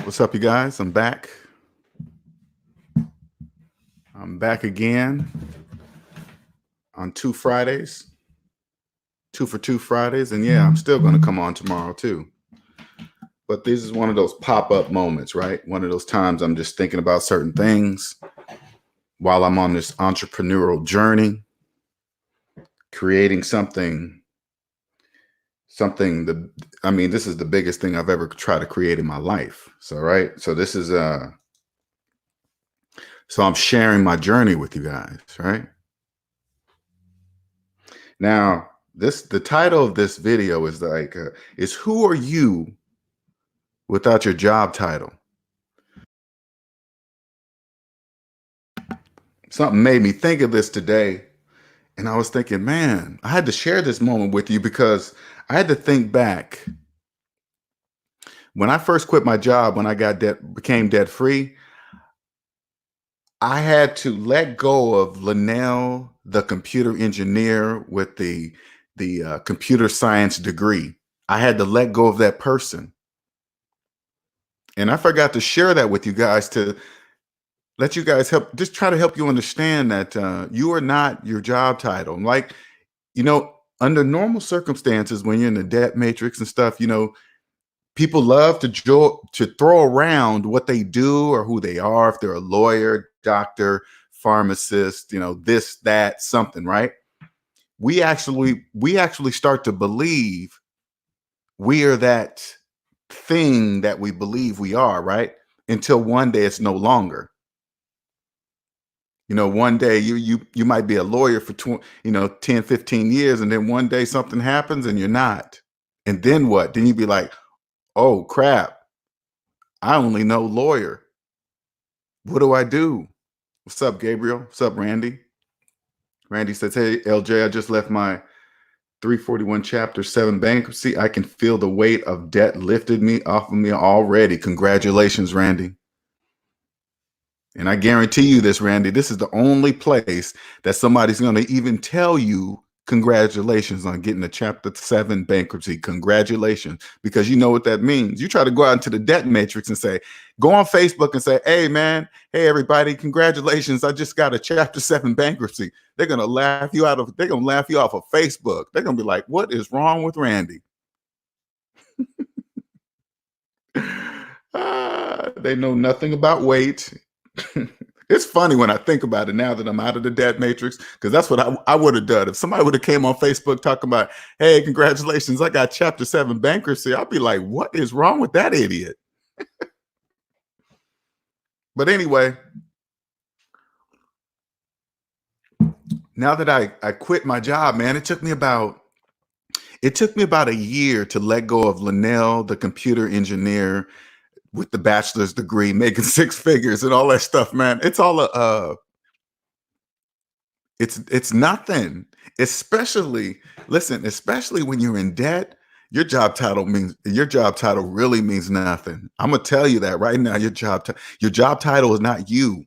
What's up, you guys? I'm back. I'm back again on 2 Fridays, 2 for 2 Fridays. And yeah, I'm still going to come on tomorrow too. But this is one of those pop-up moments, right? One of those times I'm just thinking about certain things while I'm on this entrepreneurial journey, creating something. This is the biggest thing I've ever tried to create in my life. So, right. So this is, so I'm sharing my journey with you guys, right? Now, the title of this video is is who are you without your job title? Something made me think of this today, and I was thinking, man, I had to share this moment with you because I had to think back. When I first quit my job, when I became debt free, I had to let go of Lonnell, the computer engineer with the computer science degree. I had to let go of that person. And I forgot to share that with you guys to let you guys just try to help you understand that you are not your job title. Like, under normal circumstances, when you're in the debt matrix and stuff, people love to throw around what they do or who they are. If they're a lawyer, doctor, pharmacist, this, that, something, right? We actually start to believe we are that thing that we believe we are, right? Until one day it's no longer. One day you might be a lawyer for 10, 15 years, and then one day something happens and you're not. And then what? Then you'd be like, oh crap, I only know lawyer. What do I do? What's up, Gabriel? What's up, Randy? Randy says, hey, LJ, I just left my 341 Chapter 7 bankruptcy. I can feel the weight of debt lifted off of me already. Congratulations, Randy. And I guarantee you this, Randy, this is the only place that somebody's going to even tell you congratulations on getting a Chapter 7 bankruptcy. Congratulations. Because you know what that means. You try to go out into the debt matrix and go on Facebook and say, hey, man, hey, everybody, congratulations. I just got a Chapter 7 bankruptcy. They're going to laugh you off of Facebook. They're going to be like, what is wrong with Randy? They know nothing about weight. It's funny when I think about it now that I'm out of the debt matrix, because that's what I would have done. If somebody would have came on Facebook talking about, hey, congratulations, I got Chapter 7 bankruptcy, I'd be like, what is wrong with that idiot? But anyway, now that I quit my job, man, it took me about a year to let go of Lonnell, the computer engineer with the bachelor's degree, making 6 figures and all that stuff, man. It's all it's nothing. Especially when you're in debt, your job title really means nothing. I'm gonna tell you that right now. Your job title is not you.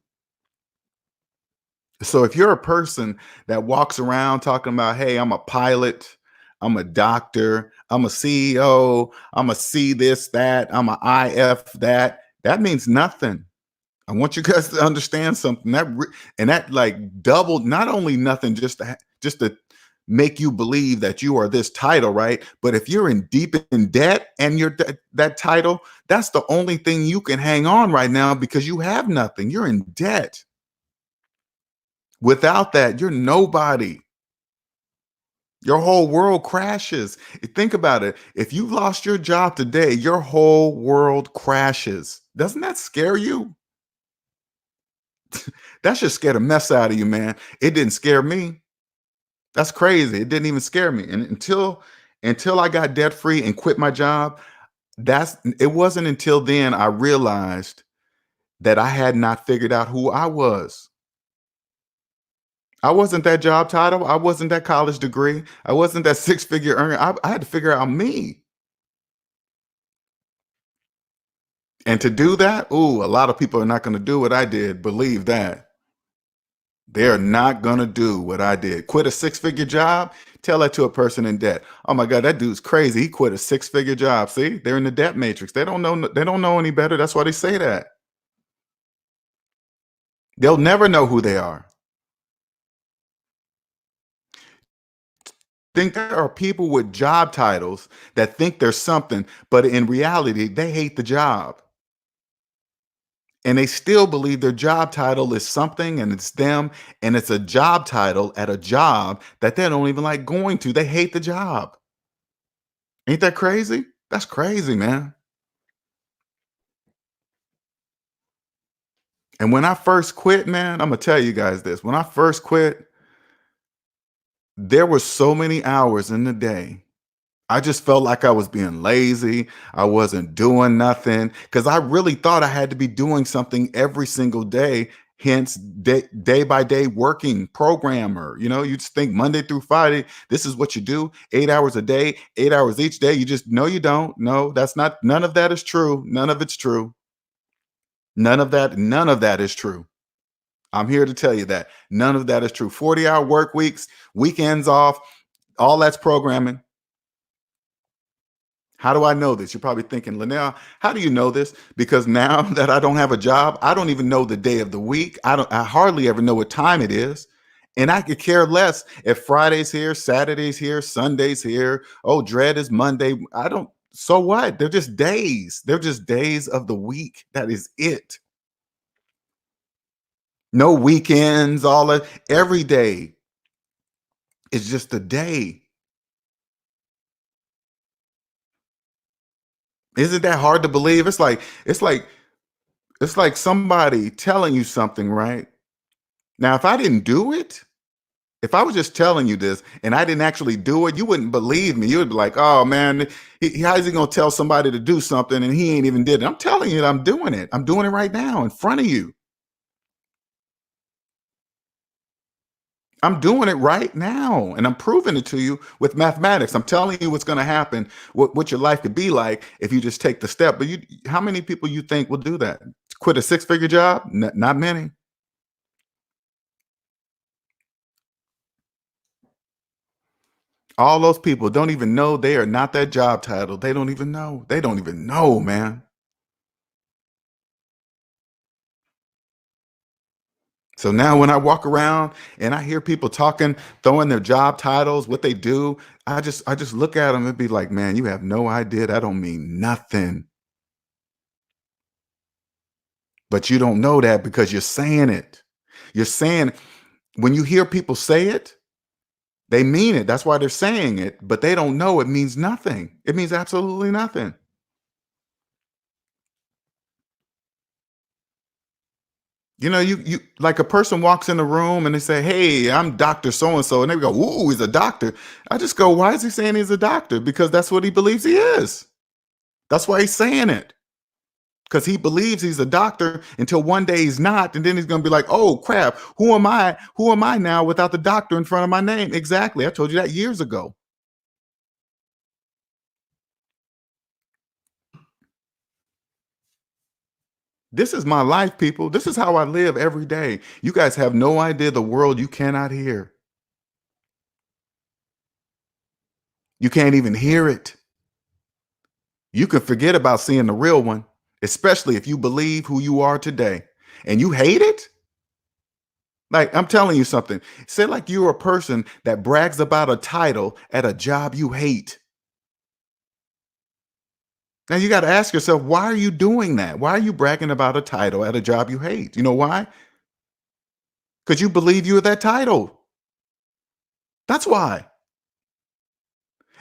So if you're a person that walks around talking about, hey, I'm a pilot, I'm a doctor, I'm a CEO, I'm a C this, that, I'm a IF that means nothing. I want you guys to understand something that like doubled, not only nothing, just to make you believe that you are this title, right? But if you're deep in debt and you're that title, that's the only thing you can hang on right now because you have nothing. You're in debt. Without that, you're nobody. Your whole world crashes. Think about it. If you lost your job today, your whole world crashes. Doesn't that scare you? That should scare the mess out of you, man. It didn't scare me. That's crazy. It didn't even scare me. And until I got debt free and quit my job, it wasn't until then I realized that I had not figured out who I was. I wasn't that job title. I wasn't that college degree. I wasn't that 6-figure earner. I had to figure out me. And to do that, a lot of people are not going to do what I did. Believe that. They're not going to do what I did. Quit a six-figure job? Tell that to a person in debt. Oh my God, that dude's crazy. He quit a six-figure job. See, they're in the debt matrix. They don't know any better. That's why they say that. They'll never know who they are. Think there are people with job titles that think they're something, but in reality, they hate the job. And they still believe their job title is something and it's them, and it's a job title at a job that they don't even like going to. They hate the job. Ain't that crazy? That's crazy, man. And when I first quit, man, I'm gonna tell you guys this. When I first quit, there were so many hours in the day. I just felt like I was being lazy. I wasn't doing nothing because I really thought I had to be doing something every single day. Hence, day by day working programmer. You know, you just think Monday through Friday, this is what you do 8 hours a day, 8 hours each day. You just, no, you don't. No, that's not, none of that is true. None of it's true. None of that is true. I'm here to tell you that none of that is true. 40-hour work weeks, weekends off, all that's programming. How do I know this? You're probably thinking, Lonnell, how do you know this? Because now that I don't have a job, I don't even know the day of the week. I hardly ever know what time it is. And I could care less if Friday's here, Saturday's here, Sunday's here. Oh, dread is Monday. I don't, so what? They're just days. They're just days of the week. That is it. No weekends, all that. Every day is just a day. Isn't that hard to believe? It's like somebody telling you something, right? Now, if I didn't do it, if I was just telling you this and I didn't actually do it, you wouldn't believe me. You would be like, "Oh man, how is he gonna tell somebody to do something and he ain't even did it?" I'm telling you that I'm doing it. I'm doing it right now in front of you. I'm doing it right now, and I'm proving it to you with mathematics. I'm telling you what's going to happen, what your life could be like if you just take the step. But how many people you think will do that? Quit a six-figure job? Not many. All those people don't even know they are not that job title. They don't even know. They don't even know, man. So now when I walk around and I hear people talking, throwing their job titles, what they do, I just look at them and be like, man, you have no idea. That don't mean nothing. But you don't know that because you're saying it. You're saying when you hear people say it, they mean it. That's why they're saying it, but they don't know it means nothing. It means absolutely nothing. You know, you like a person walks in the room and they say, "Hey, I'm Doctor So and So," and they go, "Ooh, he's a doctor." I just go, "Why is he saying he's a doctor?" Because that's what he believes he is. That's why he's saying it. Because he believes he's a doctor until one day he's not, and then he's going to be like, "Oh crap, who am I? Who am I now without the doctor in front of my name?" Exactly. I told you that years ago. This is my life, people. This is how I live every day. You guys have no idea the world you cannot hear. You can't even hear it. You can forget about seeing the real one, especially if you believe who you are today and you hate it. Like, I'm telling you something. Say, like, you're a person that brags about a title at a job you hate. Now, you got to ask yourself, why are you doing that? Why are you bragging about a title at a job you hate? You know why? Because you believe you're that title. That's why.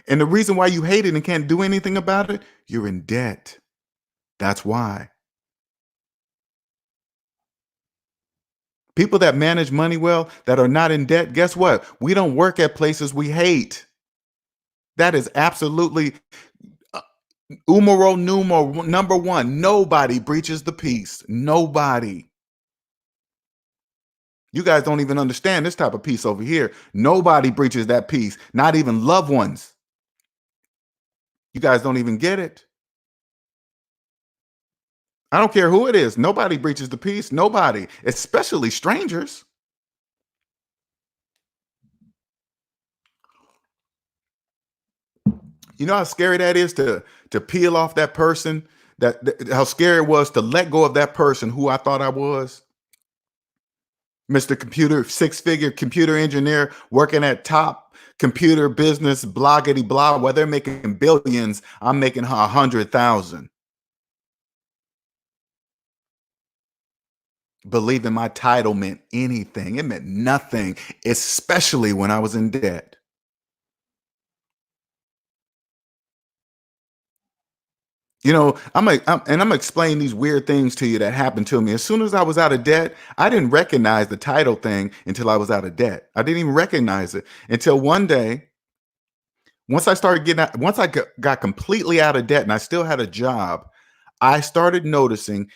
And the reason why you hate it and can't do anything about it, you're in debt. That's why. People that manage money well, that are not in debt, guess what? We don't work at places we hate. That is absolutely uh, number one. Nobody breaches the peace. Nobody. You guys don't even understand this type of peace over here. Nobody breaches that peace, not even loved ones. You guys don't even get it. I don't care who it is. Nobody breaches the peace. Nobody, especially strangers. You know how scary that is to peel off that person. How scary it was to let go of that person who I thought I was. Mr. Computer, six-figure computer engineer working at top computer business, bloggity blah, where they're making billions, I'm making 100,000. Believing my title meant anything. It meant nothing, especially when I was in debt. You know, I'm gonna explain these weird things to you that happened to me. As soon as I was out of debt, I didn't recognize the title thing until I was out of debt. I didn't even recognize it until one day, once I got completely out of debt and I still had a job, I started noticing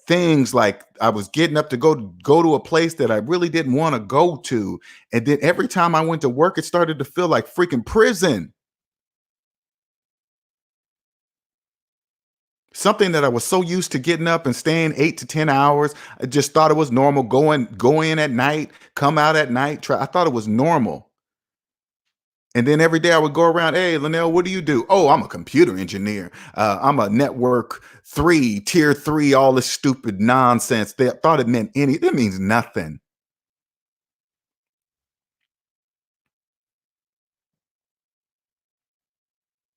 things like I was getting up to go to a place that I really didn't want to go to. And then every time I went to work, it started to feel like freaking prison. Something that I was so used to getting up and staying 8 to 10 hours. I just thought it was normal. Go in at night, come out at night. I thought it was normal. And then every day I would go around, hey, Lonnell, what do you do? Oh, I'm a computer engineer. I'm a network three, tier three, all this stupid nonsense. They thought it meant it means nothing.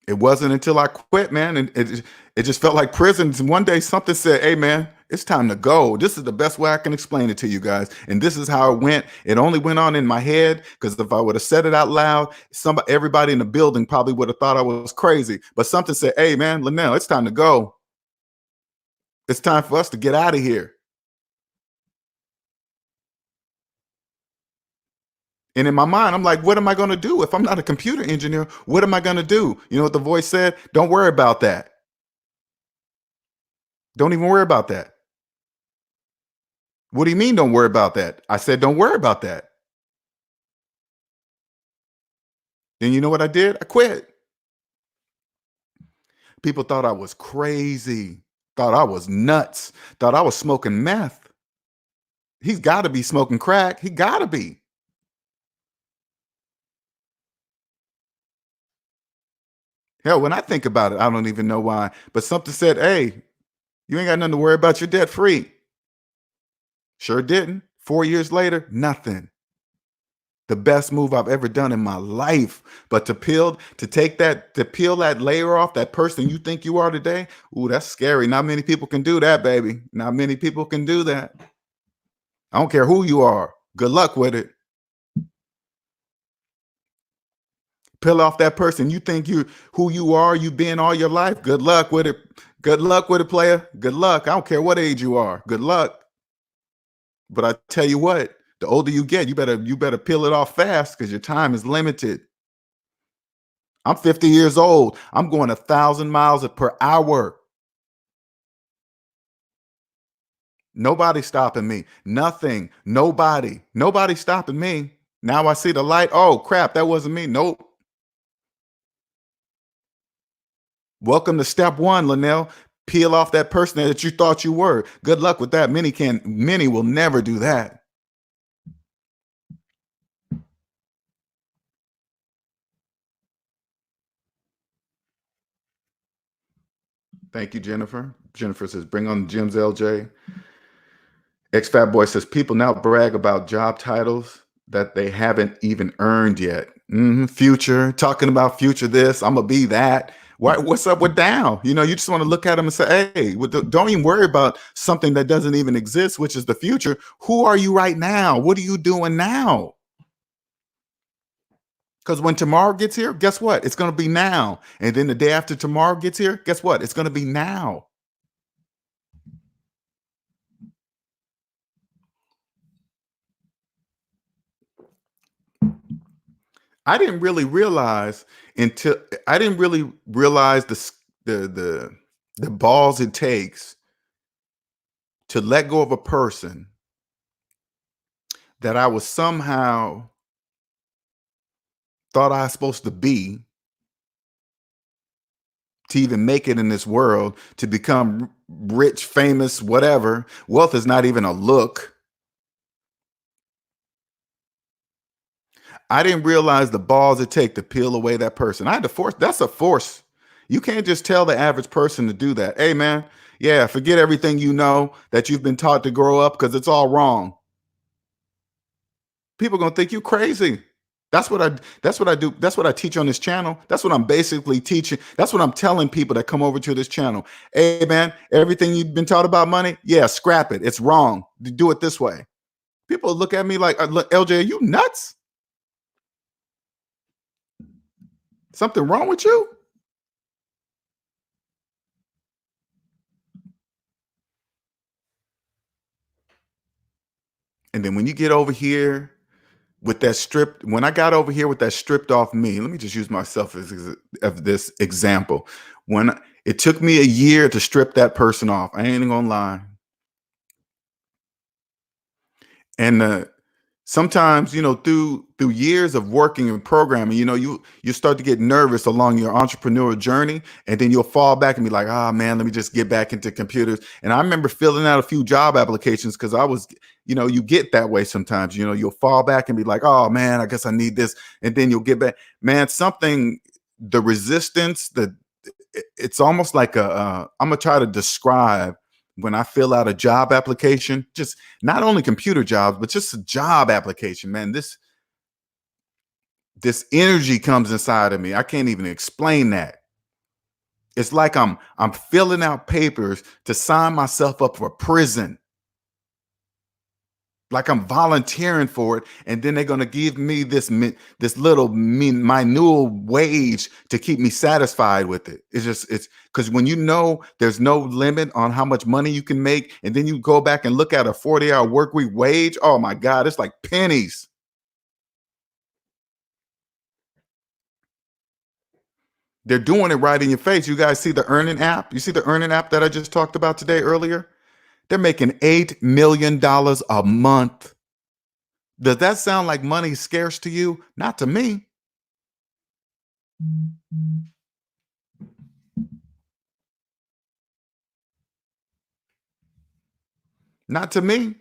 It wasn't until I quit, man, and it just felt like prison. And one day something said, "Hey, man, it's time to go." This is the best way I can explain it to you guys, and this is how it went. It only went on in my head because if I would have said it out loud, everybody in the building probably would have thought I was crazy. But something said, "Hey, man, Lonnell, it's time to go. It's time for us to get out of here." And in my mind, I'm like, "What am I going to do if I'm not a computer engineer? What am I going to do?" You know what the voice said? "Don't worry about that. Don't even worry about that." What do you mean, don't worry about that? I said, don't worry about that. Then you know what I did? I quit. People thought I was crazy, thought I was nuts, thought I was smoking meth. He's got to be smoking crack. He got to be. Hell, when I think about it, I don't even know why. But something said, hey, you ain't got nothing to worry about. You're debt free. Sure didn't. 4 years later, nothing. The best move I've ever done in my life. But to peel that layer off that person you think you are today, ooh, that's scary. Not many people can do that, baby. Not many people can do that. I don't care who you are. Good luck with it. Peel off that person you think you who you are, you've been all your life. Good luck with it. Good luck with it, player. Good luck. I don't care what age you are. Good luck. But I tell you what, the older you get, you better peel it off fast because your time is limited. I'm 50 years old. I'm going 1,000 miles per hour. Nobody stopping me. Nothing. Nobody. Nobody stopping me. Now I see the light. Oh crap, that wasn't me. Nope. Welcome to step one, Lonnell. Peel off that person that you thought you were. Good luck with that. Many will never do that. Thank you, Jennifer. Jennifer says, bring on the Jim's LJ. X Fat Boy says, people now brag about job titles that they haven't even earned yet. Future, talking about future this, I'm gonna be that. What's up with down? You know, you just want to look at them and say, hey, don't even worry about something that doesn't even exist, which is the future. Who are you right now? What are you doing now? Because when tomorrow gets here, guess what? It's going to be now. And then the day after tomorrow gets here, guess what? It's going to be now. I didn't really realize until I didn't really realize the the balls it takes to let go of a person that I was somehow thought I was supposed to be to even make it in this world, to become rich, famous, whatever. Wealth is not even a look. I didn't realize the balls it take to peel away that person. I had to force. That's a force. You can't just tell the average person to do that. Hey, man, yeah, forget everything you know that you've been taught to grow up because it's all wrong. People gonna think you crazy. That's what I. That's what I do. That's what I teach on this channel. That's what I'm basically teaching. That's what I'm telling people that come over to this channel. Hey, man, everything you've been taught about money, yeah, scrap it. It's wrong. Do it this way. People look at me like, look, LJ, are you nuts? Something wrong with you? And then when you get over here with that stripped, when I got over here with that stripped off me, let me just use myself as this example. When it took me a year to strip that person off, I ain't even gonna lie. And sometimes, through years of working and programming, you start to get nervous along your entrepreneurial journey, and then you'll fall back and be like, ah, man, let me just get back into computers. And I remember filling out a few job applications because I was, you get that way sometimes. You'll fall back and be like, oh man, I guess I need this, and then you'll get back. Man, the resistance, it's almost like I'm gonna try to describe when I fill out a job application, just not only computer jobs, but just a job application, man. This energy comes inside of me. I can't even explain that. It's like I'm filling out papers to sign myself up for prison. Like I'm volunteering for it, and then they're gonna give me this little minute wage to keep me satisfied with it. It's because when there's no limit on how much money you can make, and then you go back and look at a 40-hour work week wage. Oh my God, it's like pennies. They're doing it right in your face. You guys see the earning app? You see the earning app that I just talked about today earlier? They're making $8 million a month. Does that sound like money scarce to you? Not to me. Not to me.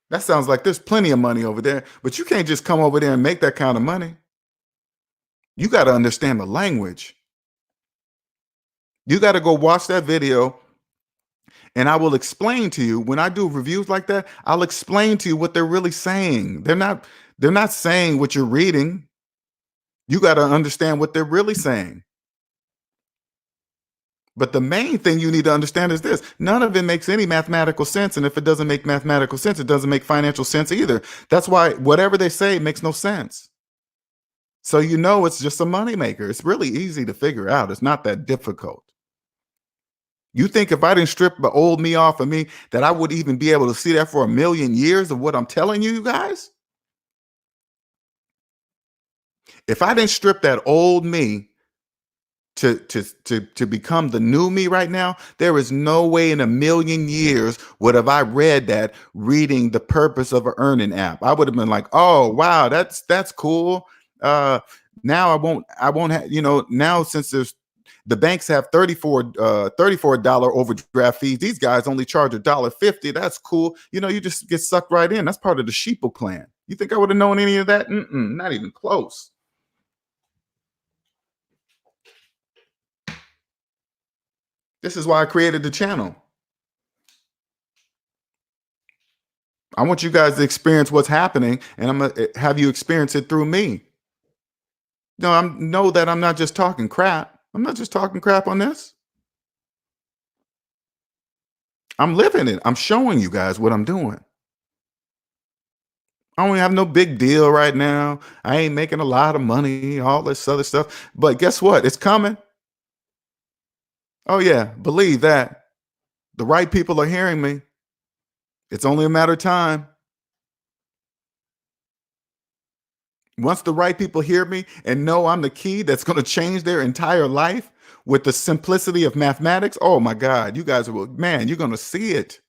That sounds like there's plenty of money over there, but you can't just come over there and make that kind of money. You got to understand the language. You got to go watch that video, and I will explain to you when I do reviews like that. I'll explain to you what they're really saying. They're not saying what you're reading. You got to understand what they're really saying. But the main thing you need to understand is this: none of it makes any mathematical sense. And if it doesn't make mathematical sense, it doesn't make financial sense either. That's why whatever they say makes no sense. So it's just a moneymaker. It's really easy to figure out. It's not that difficult. You think if I didn't strip the old me off of me, that I would even be able to see that for a million years of what I'm telling you guys? If I didn't strip that old me to become the new me right now, there is no way in a million years would have I read that reading the purpose of an earning app. I would have been like, oh wow, that's cool. Now I won't have, now since the banks have $34 overdraft fees, these guys only charge $1.50. That's cool. You just get sucked right in. That's part of the sheeple clan. You think I would have known any of that? Not even close. This is why I created the channel. I want you guys to experience what's happening, and I'm gonna have you experience it through me. Know that I'm not just talking crap. I'm not just talking crap on this. I'm living it. I'm showing you guys what I'm doing. I don't have no big deal right now. I ain't making a lot of money, all this other stuff. But guess what? It's coming. Oh yeah, believe that. The right people are hearing me. It's only a matter of time. Once the right people hear me and know I'm the key that's going to change their entire life with the simplicity of mathematics, oh my God, you guys will, man, you're going to see it.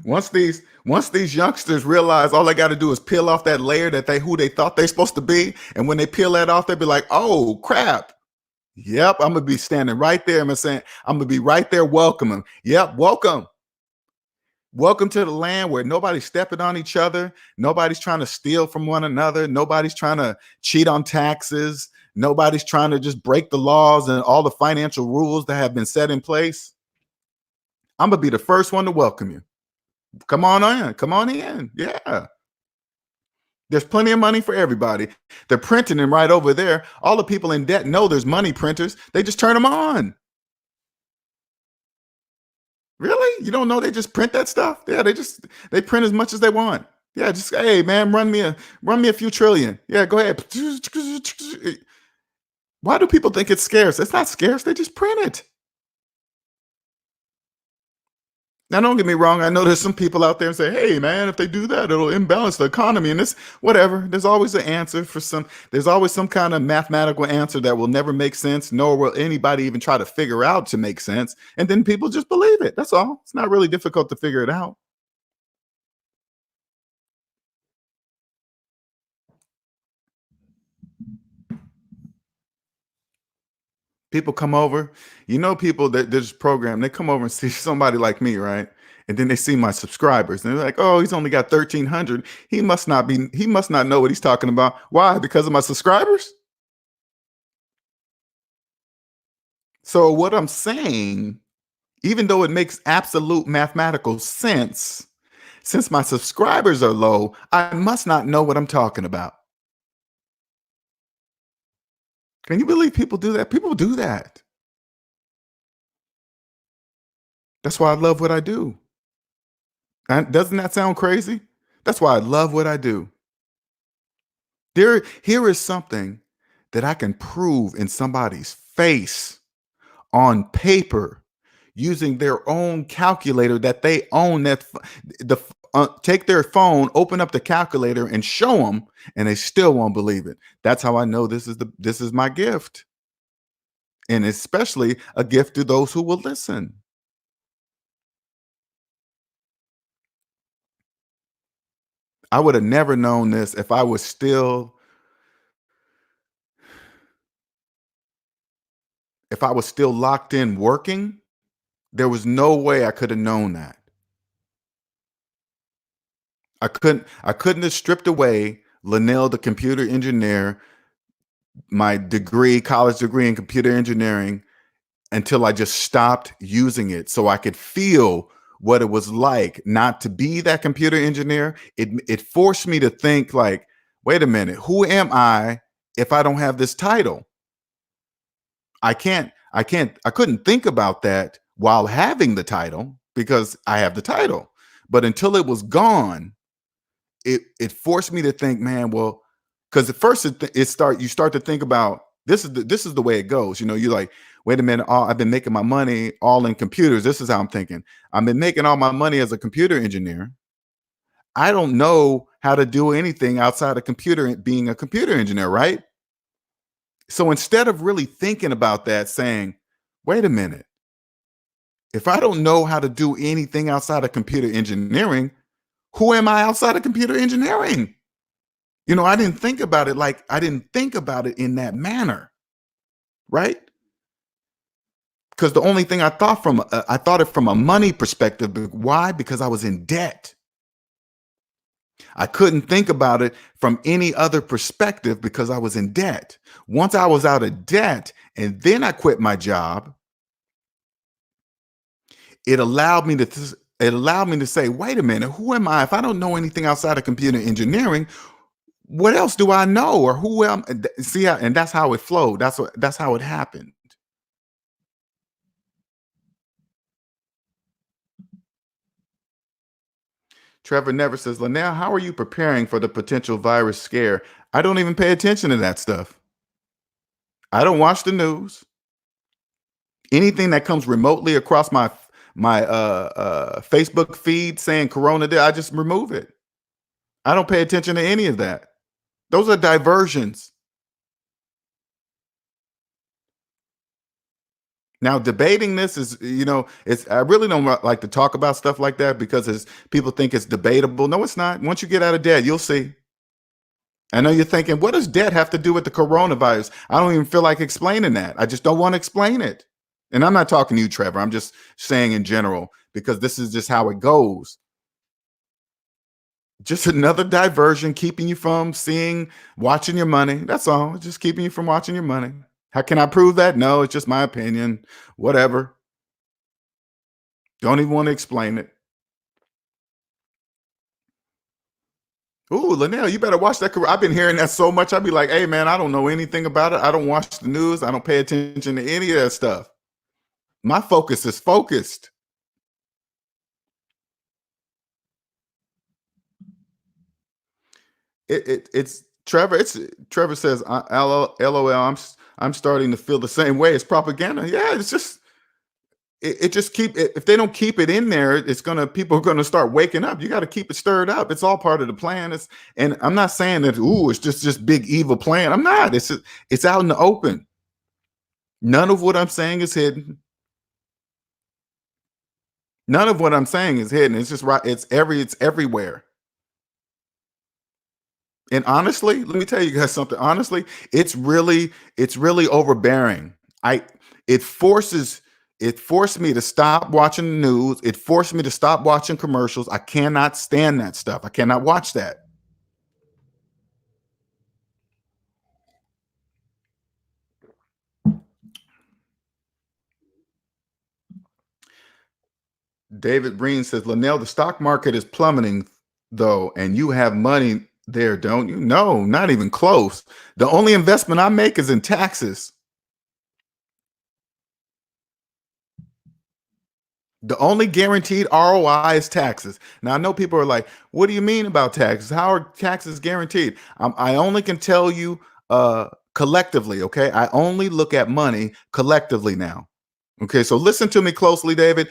Once these youngsters realize all they got to do is peel off that layer that who they thought they're supposed to be, and when they peel that off, they'll be like, "Oh crap! Yep, I'm gonna be standing right there. I'm gonna be right there welcoming. Yep, welcome. Welcome to the land where nobody's stepping on each other. Nobody's trying to steal from one another. Nobody's trying to cheat on taxes. Nobody's trying to just break the laws and all the financial rules that have been set in place. I'm gonna be the first one to welcome you. Come on in. Come on in. Yeah. There's plenty of money for everybody. They're printing them right over there. All the people in debt know there's money printers. They just turn them on. Really? You don't know they just print that stuff? Yeah, they print as much as they want. Yeah, just hey man, run me a few trillion. Yeah, go ahead. Why do people think it's scarce? It's not scarce. They just print it. Now, don't get me wrong. I know there's some people out there and say, "Hey, man, if they do that, it'll imbalance the economy." And this, whatever. There's always an answer for some. There's always some kind of mathematical answer that will never make sense, nor will anybody even try to figure out to make sense. And then people just believe it. That's all. It's not really difficult to figure it out. People come over, people that there's program, they come over and see somebody like me, right? And then they see my subscribers and they're like, oh, he's only got 1,300. He must not know what he's talking about. Why? Because of my subscribers? So what I'm saying, even though it makes absolute mathematical sense, since my subscribers are low, I must not know what I'm talking about. Can you believe people do that? People do that. That's why I love what I do. And doesn't that sound crazy? That's why I love what I do. Here is something that I can prove in somebody's face on paper using their own calculator that they own. Take their phone, open up the calculator, and show them, and they still won't believe it. That's how I know this is my gift, and especially a gift to those who will listen. I would have never known this if I was still locked in working. There was no way I could have known that. I couldn't have stripped away Lonnell, the computer engineer, my college degree in computer engineering, until I just stopped using it so I could feel what it was like not to be that computer engineer. It forced me to think like, wait a minute, who am I if I don't have this title? I couldn't think about that while having the title because I have the title. But until it was gone, it forced me to think, man, well, because at first you start to think about this is the way it goes. You're like, wait a minute, I've been making my money all in computers. This is how I'm thinking. I've been making all my money as a computer engineer. I don't know how to do anything outside of being a computer engineer, right? So instead of really thinking about that, saying, wait a minute, if I don't know how to do anything outside of computer engineering, who am I outside of computer engineering? I didn't think about it I didn't think about it in that manner, right? Because the only thing I thought it from a money perspective. Why? Because I was in debt. I couldn't think about it from any other perspective because I was in debt. Once I was out of debt and then I quit my job, it allowed me to say, wait a minute, who am I? If I don't know anything outside of computer engineering, what else do I know? Or who am see how, and that's how it flowed. That's how it happened. Trevor Never says, Lonnell, how are you preparing for the potential virus scare? I don't even pay attention to that stuff. I don't watch the news. Anything that comes remotely across my Facebook feed saying Corona, I just remove it. I don't pay attention to any of that. Those are diversions. Now, debating this is, it's I really don't like to talk about stuff like that because people think it's debatable. No, it's not. Once you get out of debt, you'll see. I know you're thinking, what does debt have to do with the coronavirus? I don't even feel like explaining that. I just don't want to explain it. And I'm not talking to you, Trevor. I'm just saying in general, because this is just how it goes. Just another diversion, keeping you from watching your money. That's all. Just keeping you from watching your money. How can I prove that? No, it's just my opinion. Whatever. Don't even want to explain it. Ooh, Lonnell, you better watch that. I've been hearing that so much. I'd be like, hey, man, I don't know anything about it. I don't watch the news. I don't pay attention to any of that stuff. My focus is focused. It's Trevor. It's Trevor says, LOL. I'm starting to feel the same way. It's propaganda. Yeah, it's just it just if they don't keep it in there, it's gonna people are gonna start waking up. You got to keep it stirred up. It's all part of the plan. And I'm not saying that it's just big evil plan. I'm not. It's out in the open. None of what I'm saying is hidden. None of what I'm saying is hidden. It's just right. It's everywhere. And honestly, let me tell you guys something. Honestly, it's really overbearing. I it forces it forced me to stop watching the news. It forced me to stop watching commercials. I cannot stand that stuff. I cannot watch that. David Breen says, Lonnell, the stock market is plummeting though, and you have money there, don't you? No, not even close. The only investment I make is in taxes. The only guaranteed ROI is taxes. Now, I know people are like, what do you mean about taxes? How are taxes guaranteed? I only can tell you collectively, okay? I only look at money collectively now. Okay, so listen to me closely, David.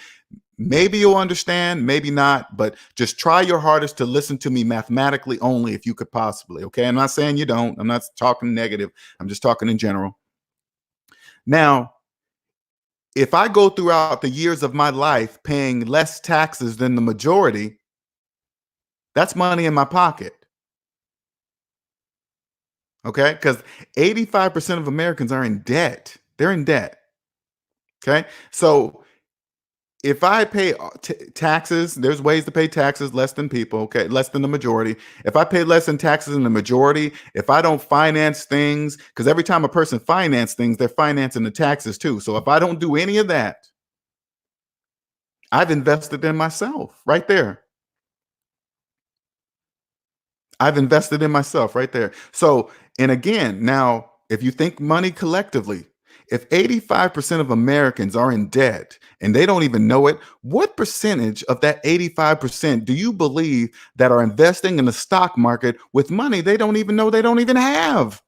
Maybe you'll understand, maybe not, but just try your hardest to listen to me mathematically only if you could possibly, okay? I'm not saying you don't. I'm not talking negative. I'm just talking in general. Now, if I go throughout the years of my life paying less taxes than the majority, that's money in my pocket. Okay. Because 85% of Americans are in debt. They're in debt. Okay. So if I pay taxes, there's ways to pay taxes less than people, okay, less than the majority. If I pay less in taxes than the majority, if I don't finance things, because every time a person finance things, they're financing the taxes too. So if I don't do any of that, I've invested in myself right there. I've invested in myself right there. So, and again, now, if you think money collectively, if 85% of Americans are in debt and they don't even know it, what percentage of that 85% do you believe that are investing in the stock market with money they don't even know they don't even have?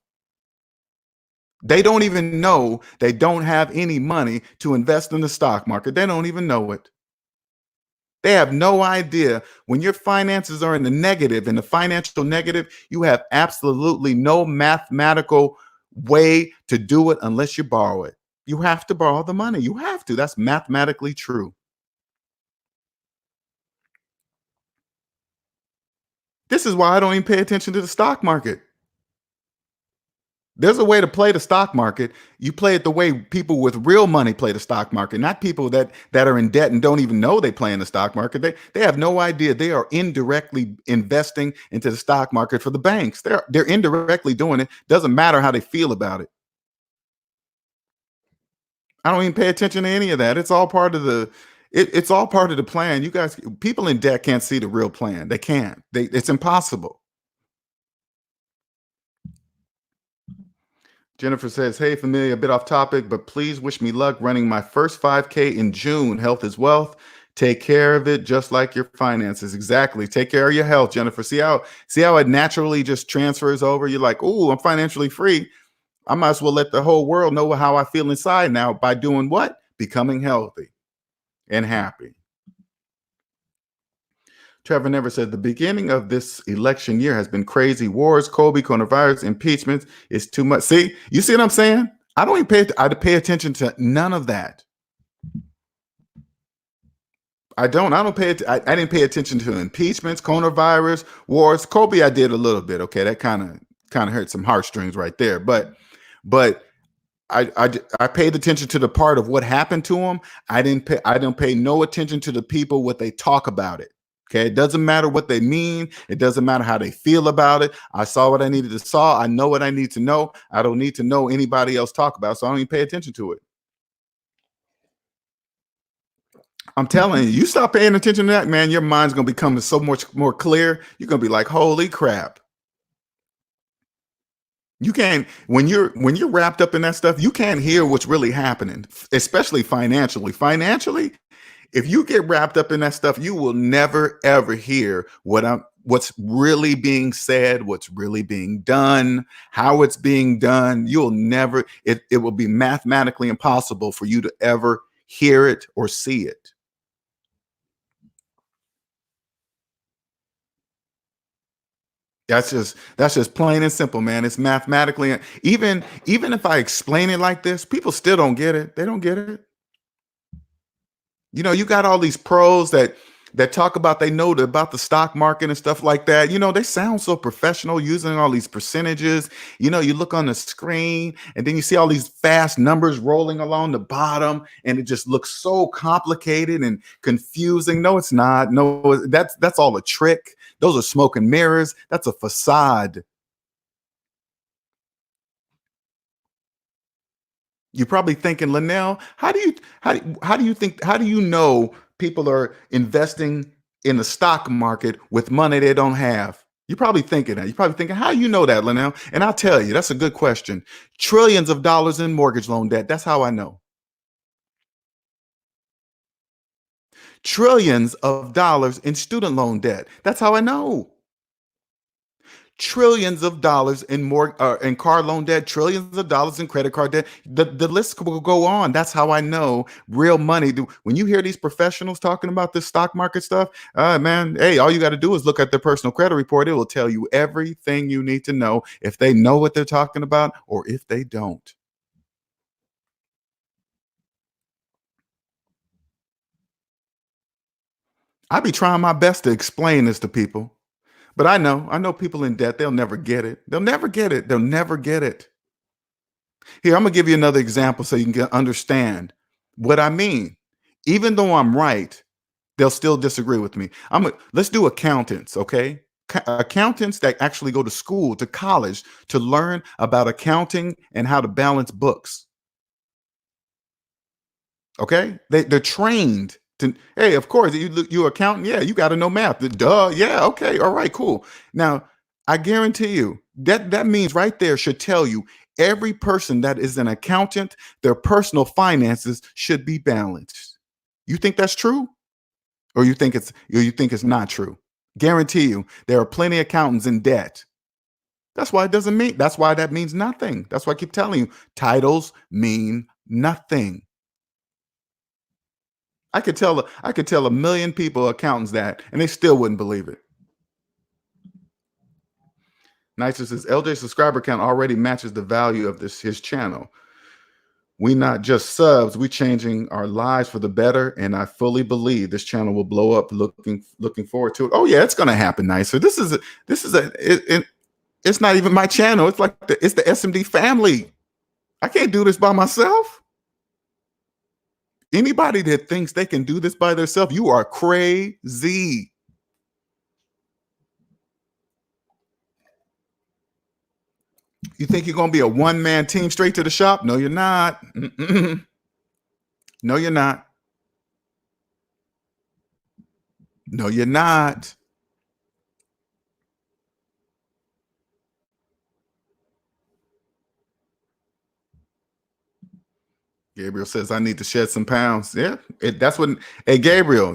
They don't even know they don't have any money to invest in the stock market. They don't even know it. They have no idea when your finances are in the negative, in the financial negative, you have absolutely no mathematical way to do it unless you borrow it. You have to borrow the money. You have to. That's mathematically true. This is why I don't even pay attention to the stock market. There's a way to play the stock market. You play it the way people with real money play the stock market, not people that are in debt and don't even know they play in the stock market. They have no idea. They are indirectly investing into the stock market for the banks. They're indirectly doing it. Doesn't matter how they feel about it. I don't even pay attention to any of that. It's all part of it's all part of the plan. You guys, people in debt can't see the real plan. They can't. It's impossible. Jennifer says, hey, familiar, a bit off topic, but please wish me luck running my first 5K in June. Health is wealth. Take care of it just like your finances. Exactly. Take care of your health, Jennifer. See how it naturally just transfers over? You're like, oh, I'm financially free. I might as well let the whole world know how I feel inside now by doing what? Becoming healthy and happy. Trevor Never said the beginning of this election year has been crazy. Wars, Kobe, coronavirus, impeachments is too much. See, you see what I'm saying? I don't even pay attention to none of that. I don't pay it. I didn't pay attention to impeachments, coronavirus, wars. Kobe, I did a little bit. Okay, that kind kind of hurt some heartstrings right there. But I paid attention to the part of what happened to them. I don't pay no attention to the people what they talk about it. Okay, it doesn't matter what they mean. It doesn't matter how they feel about it. I saw what I needed to saw. I know what I need to know. I don't need to know anybody else talk about it, so I don't even pay attention to it. I'm telling you, you stop paying attention to that, man, your mind's gonna become so much more clear. You're gonna be like, holy crap. You can't when you're wrapped up in that stuff, you can't hear what's really happening, especially financially. Financially, if you get wrapped up in that stuff, you will never ever hear what's really being said, what's really being done, how it's being done. You'll never it will be mathematically impossible for you to ever hear it or see it. That's just plain and simple, man. It's mathematically even if I explain it like this, people still don't get it. They don't get it. You got all these pros that talk about they know about the stock market and stuff like that. They sound so professional using all these percentages. You look on the screen and then you see all these fast numbers rolling along the bottom, and it just looks so complicated and confusing. No, it's not. No, that's all a trick. Those are smoke and mirrors. That's a facade. You're probably thinking, Linnell, how do you know people are investing in the stock market with money they don't have? You're probably thinking that. You're probably thinking, how do you know that, Linnell? And I'll tell you, that's a good question. Trillions of dollars in mortgage loan debt. That's how I know. Trillions of dollars in student loan debt. That's how I know. Trillions of dollars in in car loan debt, trillions of dollars in credit card debt. The list will go on. That's how I know real money. When you hear these professionals talking about this stock market stuff, man, hey, all you got to do is look at their personal credit report. It will tell you everything you need to know if they know what they're talking about or if they don't. I be trying my best to explain this to people, but I know people in debt. They'll never get it. They'll never get it. They'll never get it. Here, I'm gonna give you another example so you can understand what I mean. Even though I'm right, they'll still disagree with me. Let's do accountants, okay? Accountants that actually go to school, to college, to learn about accounting and how to balance books. Okay, they're trained to. Hey, of course, you accountant. Yeah, you got to know math. Duh. Yeah. Okay. All right. Cool. Now, I guarantee you that means right there should tell you every person that is an accountant, their personal finances should be balanced. You think that's true, or you think it's not true? Guarantee you, there are plenty of accountants in debt. That's why it doesn't mean. That's why that means nothing. That's why I keep telling you, titles mean nothing. I could tell a million people accountants that, and they still wouldn't believe it. Nicer says LJ subscriber count already matches the value of this his channel. We not just subs, we changing our lives for the better, and I fully believe this channel will blow up. Looking forward to it. Oh yeah, it's gonna happen, Nicer. It's not even my channel. It's like it's the SMD family. I can't do this by myself. Anybody that thinks they can do this by themselves, you are crazy. You think you're gonna be a one-man team straight to the shop? No, you're not. Mm-mm. No, you're not. No, you're not. Gabriel says I need to shed some pounds. Yeah, that's what. Hey, Gabriel,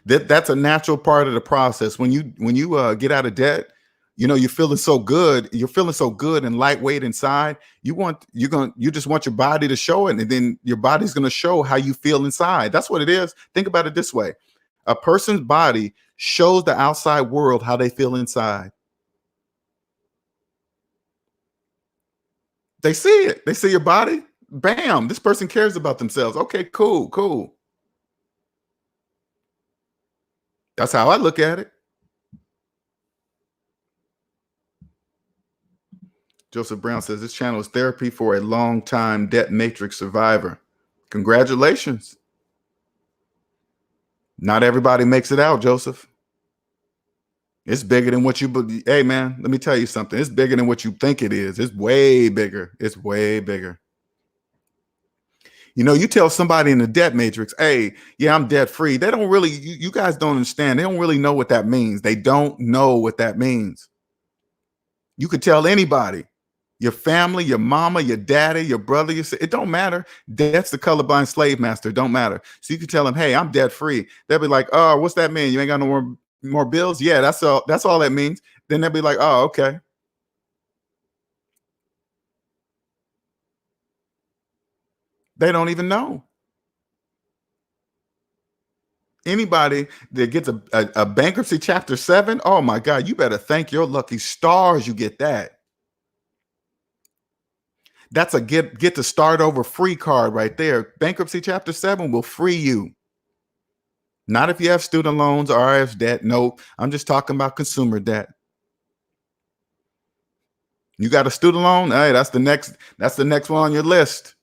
that's a natural part of the process. When you get out of debt, you're feeling so good. You're feeling so good and lightweight inside. You just want your body to show it, and then your body's going to show how you feel inside. That's what it is. Think about it this way: a person's body shows the outside world how they feel inside. They see it. They see your body. Bam! This person cares about themselves. Okay, cool, cool. That's how I look at it. Joseph Brown says this channel is therapy for a long-time debt matrix survivor. Congratulations. Not everybody makes it out, Joseph. It's bigger than what you, hey man, let me tell you something. It's bigger than what you think it is. It's way bigger. It's way bigger. You know, you tell somebody in the debt matrix, hey, yeah, I'm debt free. They don't really, you guys don't understand. They don't really know what that means. They don't know what that means. You could tell anybody, your family, your mama, your daddy, your brother, it don't matter. That's the colorblind slave master. It don't matter. So you can tell them, hey, I'm debt free. They'll be like, oh, what's that mean? You ain't got no more bills? Yeah, that's all that means. Then they'll be like, oh, okay. They don't even know. Anybody that gets a bankruptcy chapter 7, oh my God, you better thank your lucky stars you get that. That's a get to start over free card right there. Bankruptcy chapter 7 will free you. Not if you have student loans or RF debt. No, I'm just talking about consumer debt. You got a student loan? Hey, that's the next one on your list.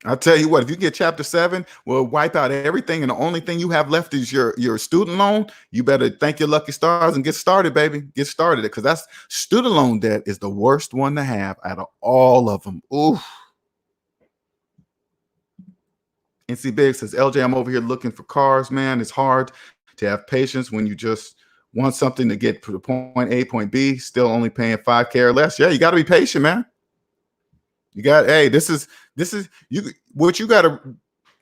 I'll tell you what, if you get chapter 7, we'll wipe out everything, and the only thing you have left is your student loan. You better thank your lucky stars and get started, baby. Get started, because that's student loan debt is the worst one to have out of all of them. Ooh. NC Big says, LJ, I'm over here looking for cars, man. It's hard to have patience when you just want something to get to the point A, point B, still only paying $5K or less. Yeah, you got to be patient, man. You got, hey, this is you what you got to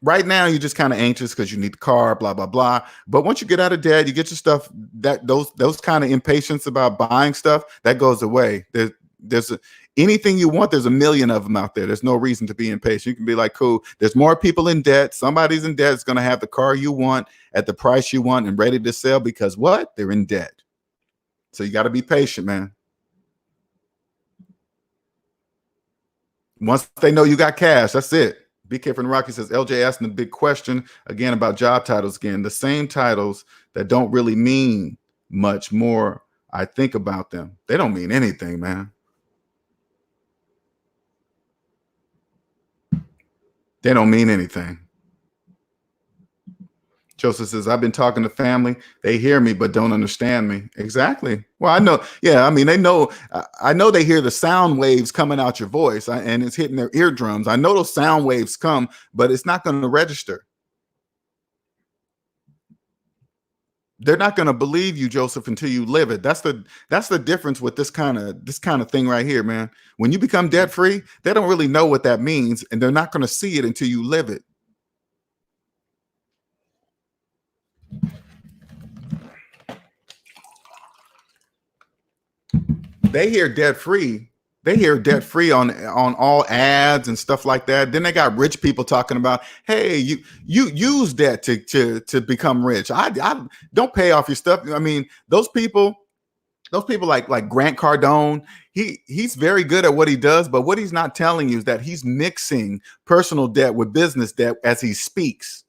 right now. You're just kind of anxious because you need the car, blah blah blah. But once you get out of debt, you get your stuff. That those kind of impatience about buying stuff, that goes away. There's anything you want. There's a million of them out there. There's no reason to be impatient. You can be like, cool. There's more people in debt. Somebody's in debt is going to have the car you want at the price you want and ready to sell because what? They're in debt. So you got to be patient, man. Once they know you got cash, that's it. BK from Rocky says, LJ asking the big question again about job titles again. The same titles that don't really mean much more. I think about them. They don't mean anything, man. They don't mean anything. Joseph says, I've been talking to family. They hear me, but don't understand me. Exactly. Well, I know. Yeah. I mean, they know. I know they hear the sound waves coming out your voice and it's hitting their eardrums. I know those sound waves come, but it's not going to register. They're not going to believe you, Joseph, until you live it. That's the difference with this kind of thing right here, man. When you become debt free, they don't really know what that means, and they're not going to see it until you live it. They hear debt free. They hear debt free on all ads and stuff like that. Then they got rich people talking about, hey, you use debt to become rich. I don't pay off your stuff. I mean, those people like Grant Cardone, he's very good at what he does, but what he's not telling you is that he's mixing personal debt with business debt as he speaks.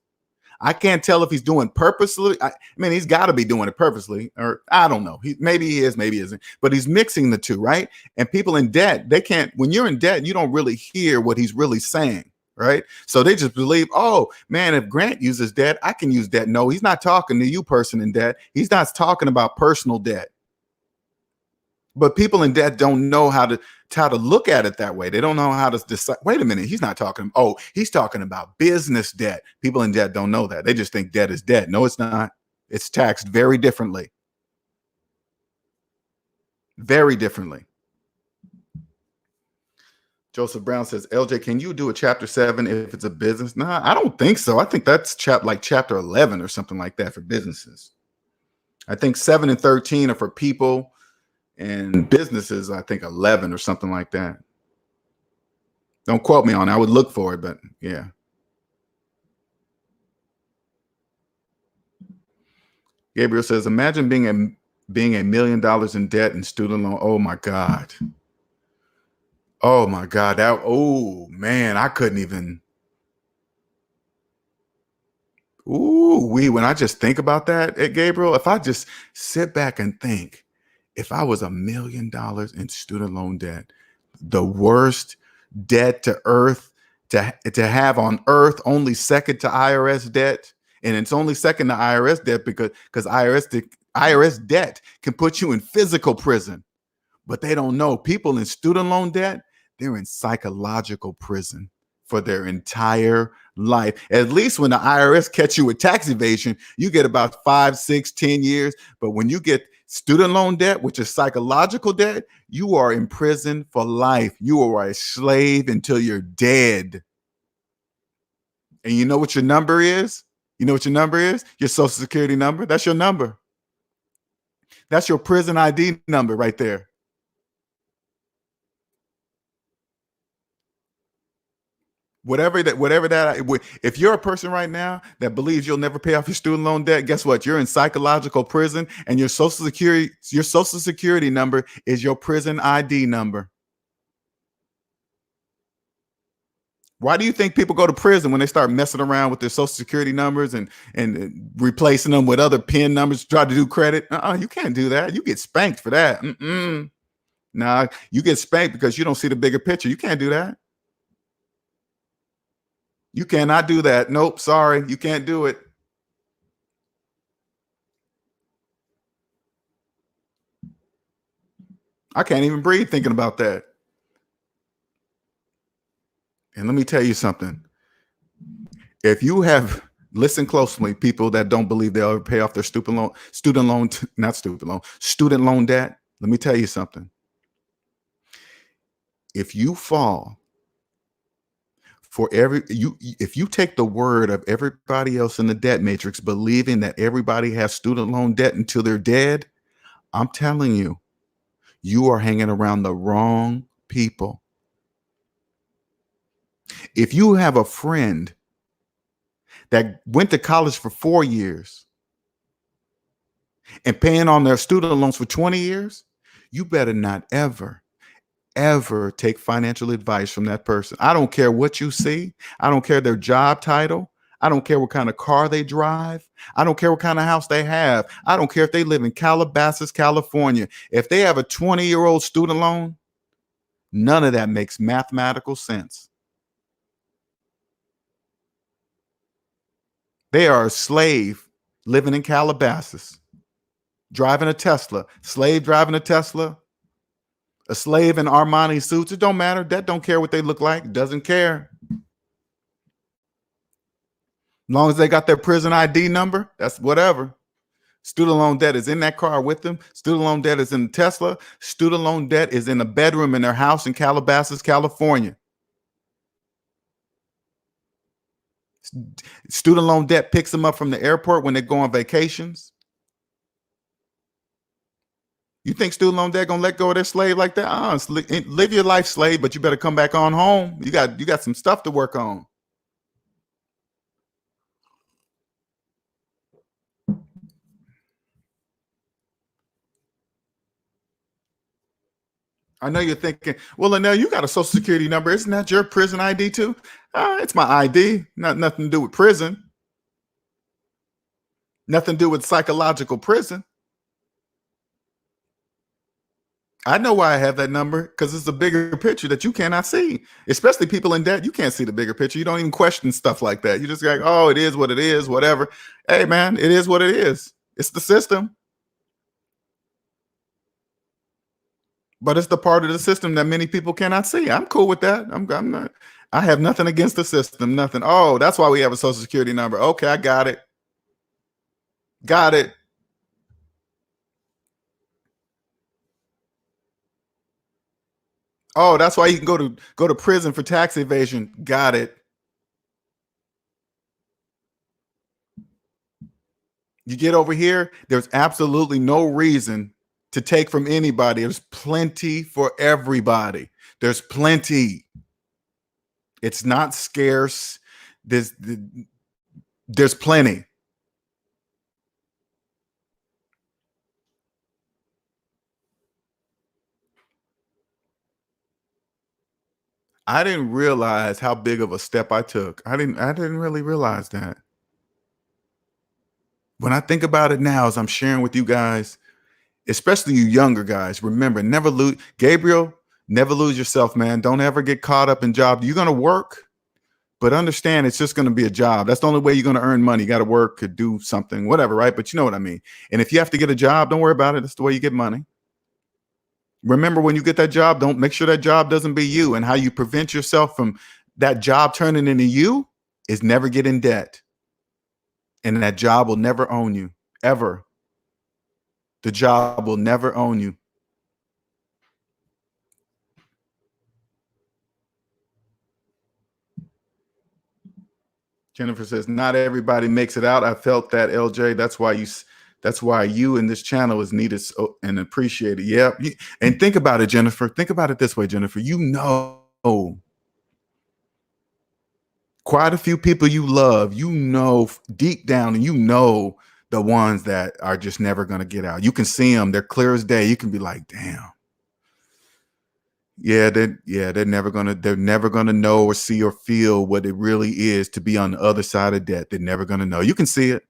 I can't tell if he's doing purposely. I mean, he's got to be doing it purposely, or I don't know. Maybe he is, maybe he isn't, but he's mixing the two, right? And people in debt, they can't, when you're in debt, you don't really hear what he's really saying, right? So they just believe, oh man, if Grant uses debt, I can use debt. No, he's not talking to you, person in debt. He's not talking about personal debt. But people in debt don't know how to look at it that way. They don't know how to decide. Wait a minute, he's not talking. Oh, he's talking about business debt. People in debt don't know that. They just think debt is debt. No, it's not. It's taxed very differently. Very differently. Joseph Brown says, LJ, can you do a chapter 7 if it's a business? Nah, I don't think so. I think that's chapter 11 or something like that for businesses. I think 7 and 13 are for people. And businesses, I think 11 or something like that. Don't quote me on it. I would look for it, but yeah. Gabriel says, imagine being $1 million in debt and student loan. Oh my God. Oh my God. Oh man, I couldn't even. When I just think about that, Gabriel, if I just sit back and think, If I was $1 million in student loan debt, the worst debt to earth to have on earth, only second to IRS debt, and it's only second to IRS debt because IRS debt can put you in physical prison. But they don't know people in student loan debt, they're in psychological prison for their entire life. At least when the IRS catch you with tax evasion, you get about 5, 6, 10 years. But when you get student loan debt, which is psychological debt, you are in prison for life. You are a slave until you're dead. And you know what your number is? You know what your number is? Your social security number. That's your number. That's your prison ID number right there. If you're a person right now that believes you'll never pay off your student loan debt, guess what? You're in psychological prison, and your social security number is your prison ID number. Why do you think people go to prison when they start messing around with their social security numbers and replacing them with other PIN numbers to try to do credit? You can't do that. You get spanked for that. Nah, you get spanked because you don't see the bigger picture. You can't do that. You cannot do that. Nope, sorry, you can't do it. I can't even breathe thinking about that. And let me tell you something. If you have, listen closely, people that don't believe they'll ever pay off their student loan debt. Let me tell you something. If you fall for if you take the word of everybody else in the debt matrix, believing that everybody has student loan debt until they're dead, I'm telling you, you are hanging around the wrong people. If you have a friend that went to college for 4 years and paying on their student loans for 20 years, you better not ever take financial advice from that person. I don't care what you see. I don't care their job title. I don't care what kind of car they drive. I don't care what kind of house they have. I don't care if they live in Calabasas, California. If they have a 20-year-old student loan, none of that makes mathematical sense. They are a slave living in Calabasas, driving a Tesla, slave driving a Tesla, a slave in Armani suits. It don't matter. That don't care what they look like. Doesn't care. As long as they got their prison ID number, that's whatever. Student loan debt is in that car with them. Student loan debt is in the Tesla. Student loan debt is in a bedroom in their house in Calabasas, California. Student loan debt picks them up from the airport when they go on vacations. You think student loan debt gonna let go of their slave like that? Live your life, slave, but you better come back on home. You got some stuff to work on. I know you're thinking, well, Lonnell, you got a social security number. Isn't that your prison ID too? It's my ID. Nothing to do with prison. Nothing to do with psychological prison. I know why I have that number, because it's a bigger picture that you cannot see. Especially people in debt, you can't see the bigger picture. You don't even question stuff like that. You just like, oh, it is what it is, whatever. Hey, man, it is what it is. It's the system. But it's the part of the system that many people cannot see. I'm cool with that. I'm not. I have nothing against the system. Nothing. Oh, that's why we have a social security number. Okay, I got it. Got it. Oh, that's why you can go to prison for tax evasion. Got it. You get over here, there's absolutely no reason to take from anybody. There's plenty for everybody. There's plenty. It's not scarce. There's plenty. I didn't realize how big of a step I took. I didn't really realize that. When I think about it now, as I'm sharing with you guys, especially you younger guys. Remember, never lose, Gabriel, never lose yourself, man. Don't ever get caught up in job. You're going to work, but understand it's just going to be a job. That's the only way you're going to earn money. You got to work or do something, whatever, right? But you know what I mean. And if you have to get a job, don't worry about it. That's the way you get money. Remember, when you get that job, don't make sure that job doesn't be you. And how you prevent yourself from that job turning into you is never get in debt. And that job will never own you, ever. The job will never own you. Jennifer says, not everybody makes it out. I felt that, LJ. That's why you in this channel is needed and appreciated. Yeah. And think about it, Jennifer. Think about it this way, Jennifer. You know quite a few people you love, you know deep down, and you know the ones that are just never going to get out. You can see them. They're clear as day. You can be like, damn. They're never gonna know or see or feel what it really is to be on the other side of debt. They're never gonna know. You can see it.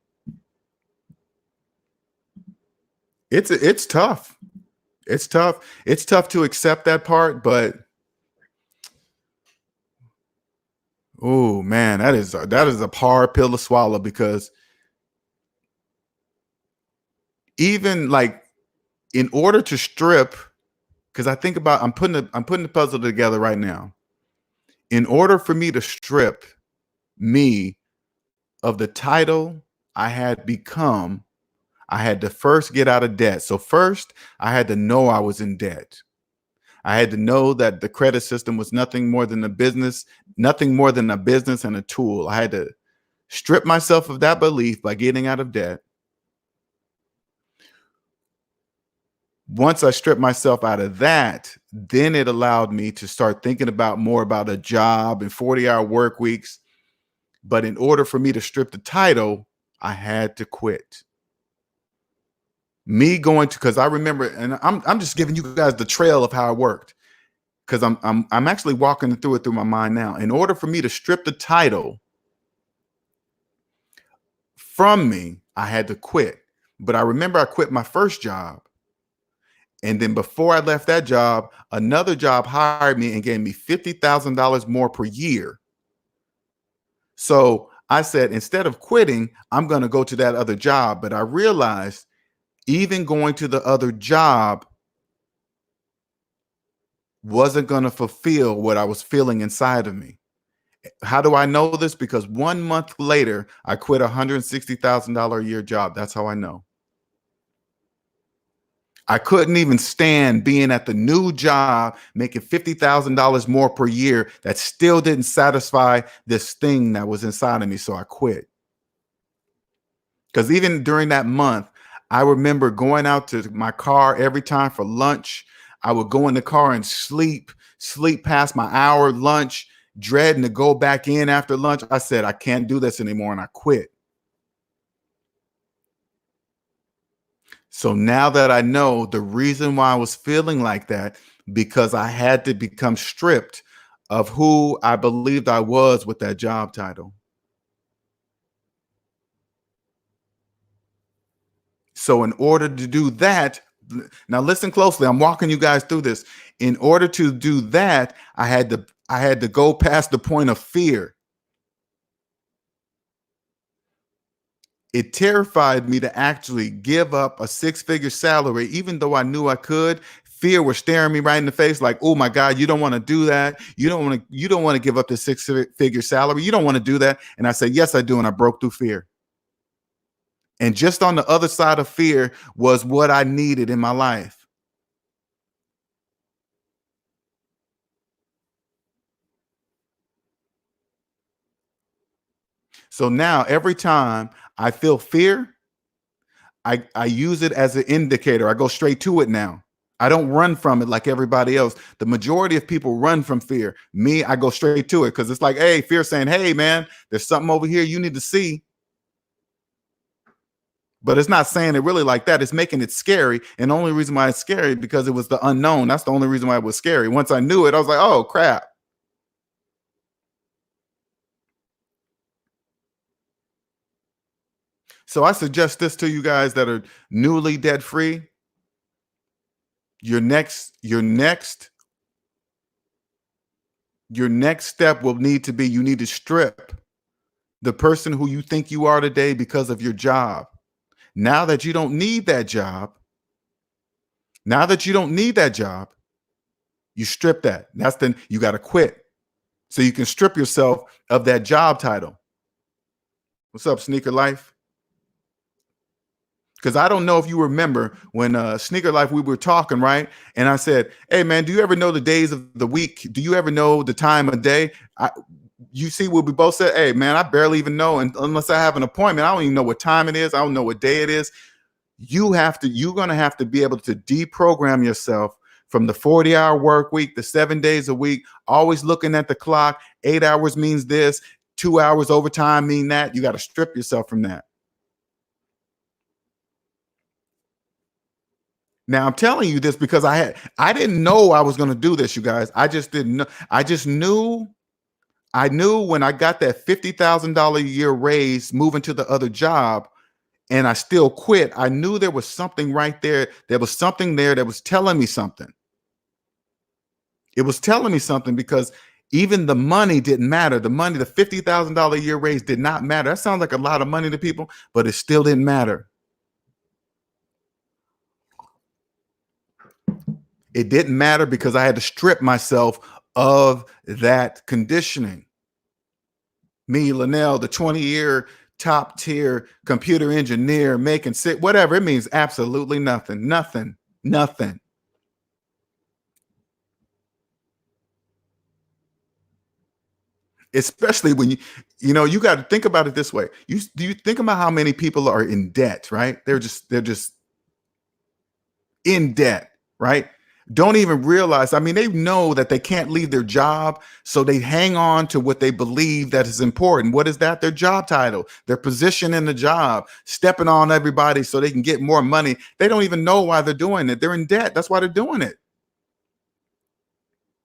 It's tough. It's tough. It's tough to accept that part, but oh man, that is a hard pill to swallow, because even like in order to strip, because I think about I'm putting the puzzle together right now. In order for me to strip me of the title I had become, I had to first get out of debt. So first, I had to know I was in debt. I had to know that the credit system was nothing more than a business and a tool. I had to strip myself of that belief by getting out of debt. Once I stripped myself out of that, then it allowed me to start thinking more about a job and 40-hour work weeks. But in order for me to strip the title, I had to quit. Because I remember, and I'm just giving you guys the trail of how it worked, because I'm actually walking through it through my mind now. In order for me to strip the title from me, I had to quit. But I remember I quit my first job, and then before I left that job, another job hired me and gave me $50,000 more per year. So I said, instead of quitting, I'm going to go to that other job. But I realized even going to the other job wasn't going to fulfill what I was feeling inside of me. How do I know this? Because 1 month later, I quit a $160,000 a year job. That's how I know. I couldn't even stand being at the new job, making $50,000 more per year. That still didn't satisfy this thing that was inside of me. So I quit. Because even during that month, I remember going out to my car every time for lunch. I would go in the car and sleep past my hour lunch, dreading to go back in after lunch. I said, I can't do this anymore, and I quit. So now that I know the reason why I was feeling like that, because I had to become stripped of who I believed I was with that job title. So in order to do that, now listen closely, I'm walking you guys through this. In order to do that, I had to go past the point of fear. It terrified me to actually give up a six-figure salary, even though I knew I could. Fear was staring me right in the face, like, oh my God, you don't want to do that. You don't want to give up the six-figure salary. You don't want to do that. And I said, yes, I do. And I broke through fear. And just on the other side of fear was what I needed in my life. So now every time I feel fear, I use it as an indicator. I go straight to it now. I don't run from it like everybody else. The majority of people run from fear. Me, I go straight to it, because it's like, hey, fear saying, hey, man, there's something over here you need to see. But it's not saying it really like that. It's making it scary. And the only reason why it's scary because it was the unknown. That's the only reason why it was scary. Once I knew it, I was like, oh, crap. So I suggest this to you guys that are newly debt free. your next step will need to be, you need to strip the person who you think you are today because of your job. Now that you don't need that job, now that you don't need that job, you strip that. That's then you got to quit. So you can strip yourself of that job title. What's up, Sneaker Life? Because I don't know if you remember when Sneaker Life, we were talking, right? And I said, hey, man, do you ever know the days of the week? Do you ever know the time of day? You see what we both said? Hey, man, I barely even know. And unless I have an appointment, I don't even know what time it is. I don't know what day it is. You're going to have to be able to deprogram yourself from the 40-hour work week, the 7 days a week, always looking at the clock. 8 hours means this, 2 hours overtime mean that. You got to strip yourself from that. Now I'm telling you this because I didn't know I was going to do this, you guys. I just didn't know. I knew when I got that $50,000 a year raise moving to the other job and I still quit. I knew there was something right there. There was something there that was telling me something. It was telling me something because even the money didn't matter. The money, the $50,000 a year raise did not matter. That sounds like a lot of money to people, but it still didn't matter. It didn't matter because I had to strip myself of that conditioning. Me, Lonnell, the 20-year top tier computer engineer making whatever, it means absolutely nothing, nothing, nothing. Especially when you got to think about it this way. Do you think about how many people are in debt, right? They're just in debt, right? Don't even realize. I mean, they know that they can't leave their job, so they hang on to what they believe that is important. What is that? Their job title, their position in the job, stepping on everybody so they can get more money. They don't even know why they're doing it. They're in debt. That's why they're doing it.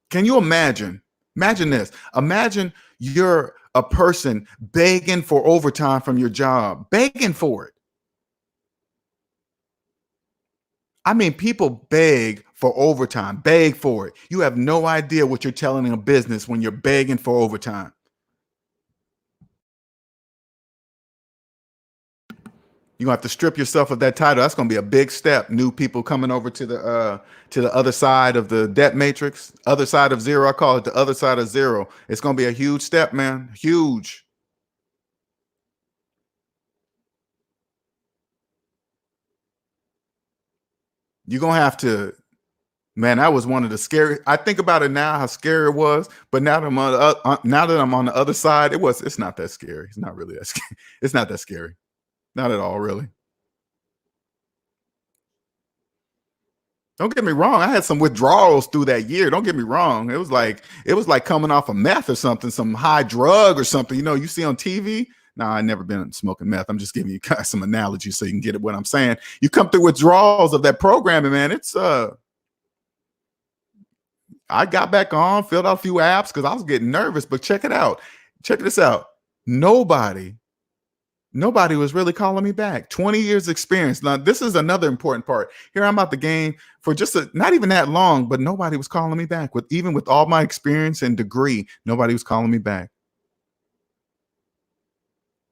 Can you imagine? Imagine this. Imagine you're a person begging for overtime from your job, begging for it. I mean, people beg for overtime, beg for it. You have no idea what you're telling in a business when you're begging for overtime. You're gonna have to strip yourself of that title. That's gonna be a big step. New people coming over to the other side of the debt matrix, other side of zero. I call it the other side of zero. It's gonna be a huge step, man. Huge. You're gonna have to. Man, that was one of the scary. I think about it now, how scary it was. But now that I'm on the other side, it's not that scary. It's not really that scary. It's not that scary. Not at all, really. Don't get me wrong. I had some withdrawals through that year. Don't get me wrong. It was like coming off of meth or something, some high drug or something. You see on TV. Nah, I never been smoking meth. I'm just giving you guys some analogies so you can get it what I'm saying. You come through withdrawals of that programming, man. I got back on, filled out a few apps because I was getting nervous. But check it out. Check this out. Nobody Nobody was really calling me back. 20 years experience. Now, this is another important part. Here I'm out the game for not even that long, but nobody was calling me back. Even with all my experience and degree, nobody was calling me back.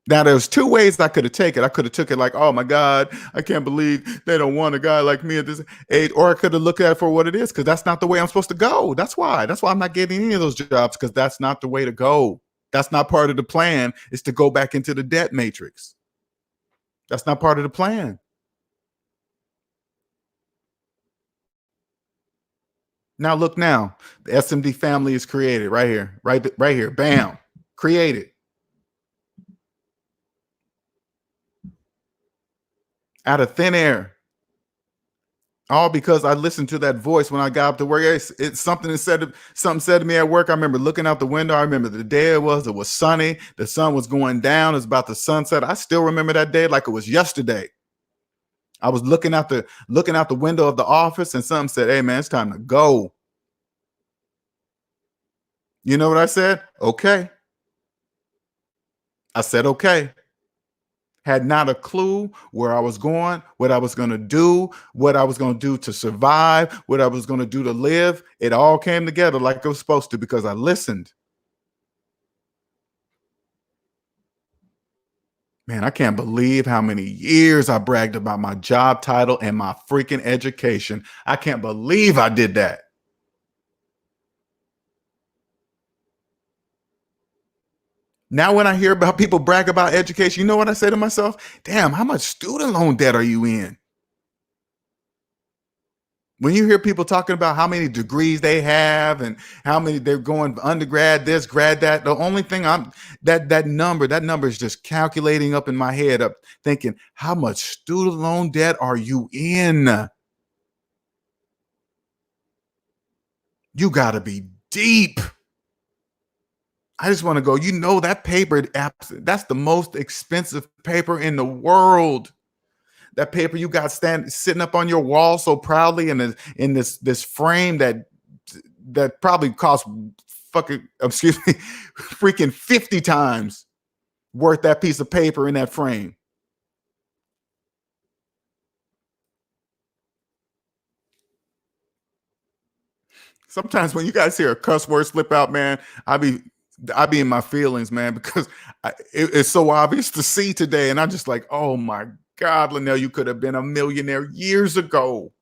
Now, there's two ways I could have taken it. I could have took it like, oh my God, I can't believe they don't want a guy like me at this age. Or I could have looked at it for what it is, because that's not the way I'm supposed to go. That's why. That's why I'm not getting any of those jobs, because that's not the way to go. That's not part of the plan, is to go back into the debt matrix. That's not part of the plan. Now look now, the SMD family is created right here, right here. Bam, created out of thin air. All because I listened to that voice when I got up to work. It's something that something said to me at work. I remember looking out the window. I remember the day it was. It was sunny. The sun was going down. It was about the sunset. I still remember that day like it was yesterday. I was looking out the window of the office, and something said, "Hey man, it's time to go." You know what I said? Okay. I said okay. had not a clue where I was going, what I was going to do, what I was going to do to survive, what I was going to do to live. It all came together like it was supposed to because I listened. Man, I can't believe how many years I bragged about my job title and my freaking education. I can't believe I did that. Now, when I hear about people brag about education, you know what I say to myself? Damn, how much student loan debt are you in? When you hear people talking about how many degrees they have and how many they're going undergrad, this, grad, that, the only thing that number is just calculating up in my head, up thinking, how much student loan debt are you in? You got to be deep. I just want to go, that paper, that's the most expensive paper in the world. That paper you got sitting up on your wall so proudly in this frame that probably cost fucking, excuse me, freaking 50 times worth that piece of paper in that frame. Sometimes when you guys hear a cuss word slip out, man, I be in my feelings, man, because it's so obvious to see today. And I'm just like, oh my God, Lonnell, you could have been a millionaire years ago.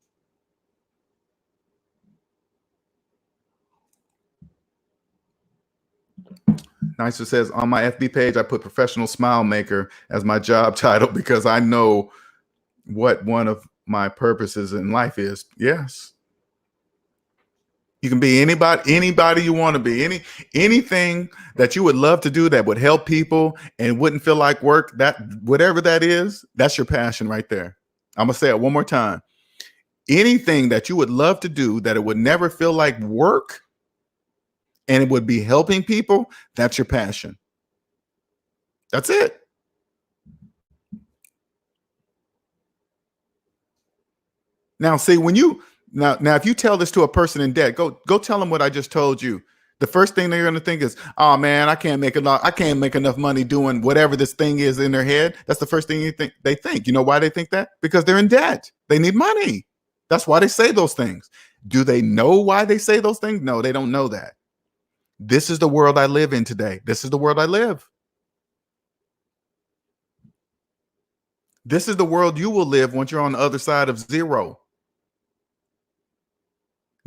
Nicer says on my FB page, I put professional smile maker as my job title because I know what one of my purposes in life is. Yes. You can be anybody you want to be. Anything that you would love to do that would help people and wouldn't feel like work, that whatever that is, that's your passion right there. I'm gonna say it one more time. Anything that you would love to do that it would never feel like work and it would be helping people, that's your passion. That's it. Now, see, when you now if you tell this to a person in debt, go tell them what I just told you. The first thing they're going to think is, "Oh man, I can't make enough money doing whatever this thing is in their head." That's the first thing they think. You know why they think that? Because they're in debt. They need money. That's why they say those things. Do they know why they say those things? No, they don't know that. This is the world I live in today. This is the world I live. This is the world you will live once you're on the other side of zero.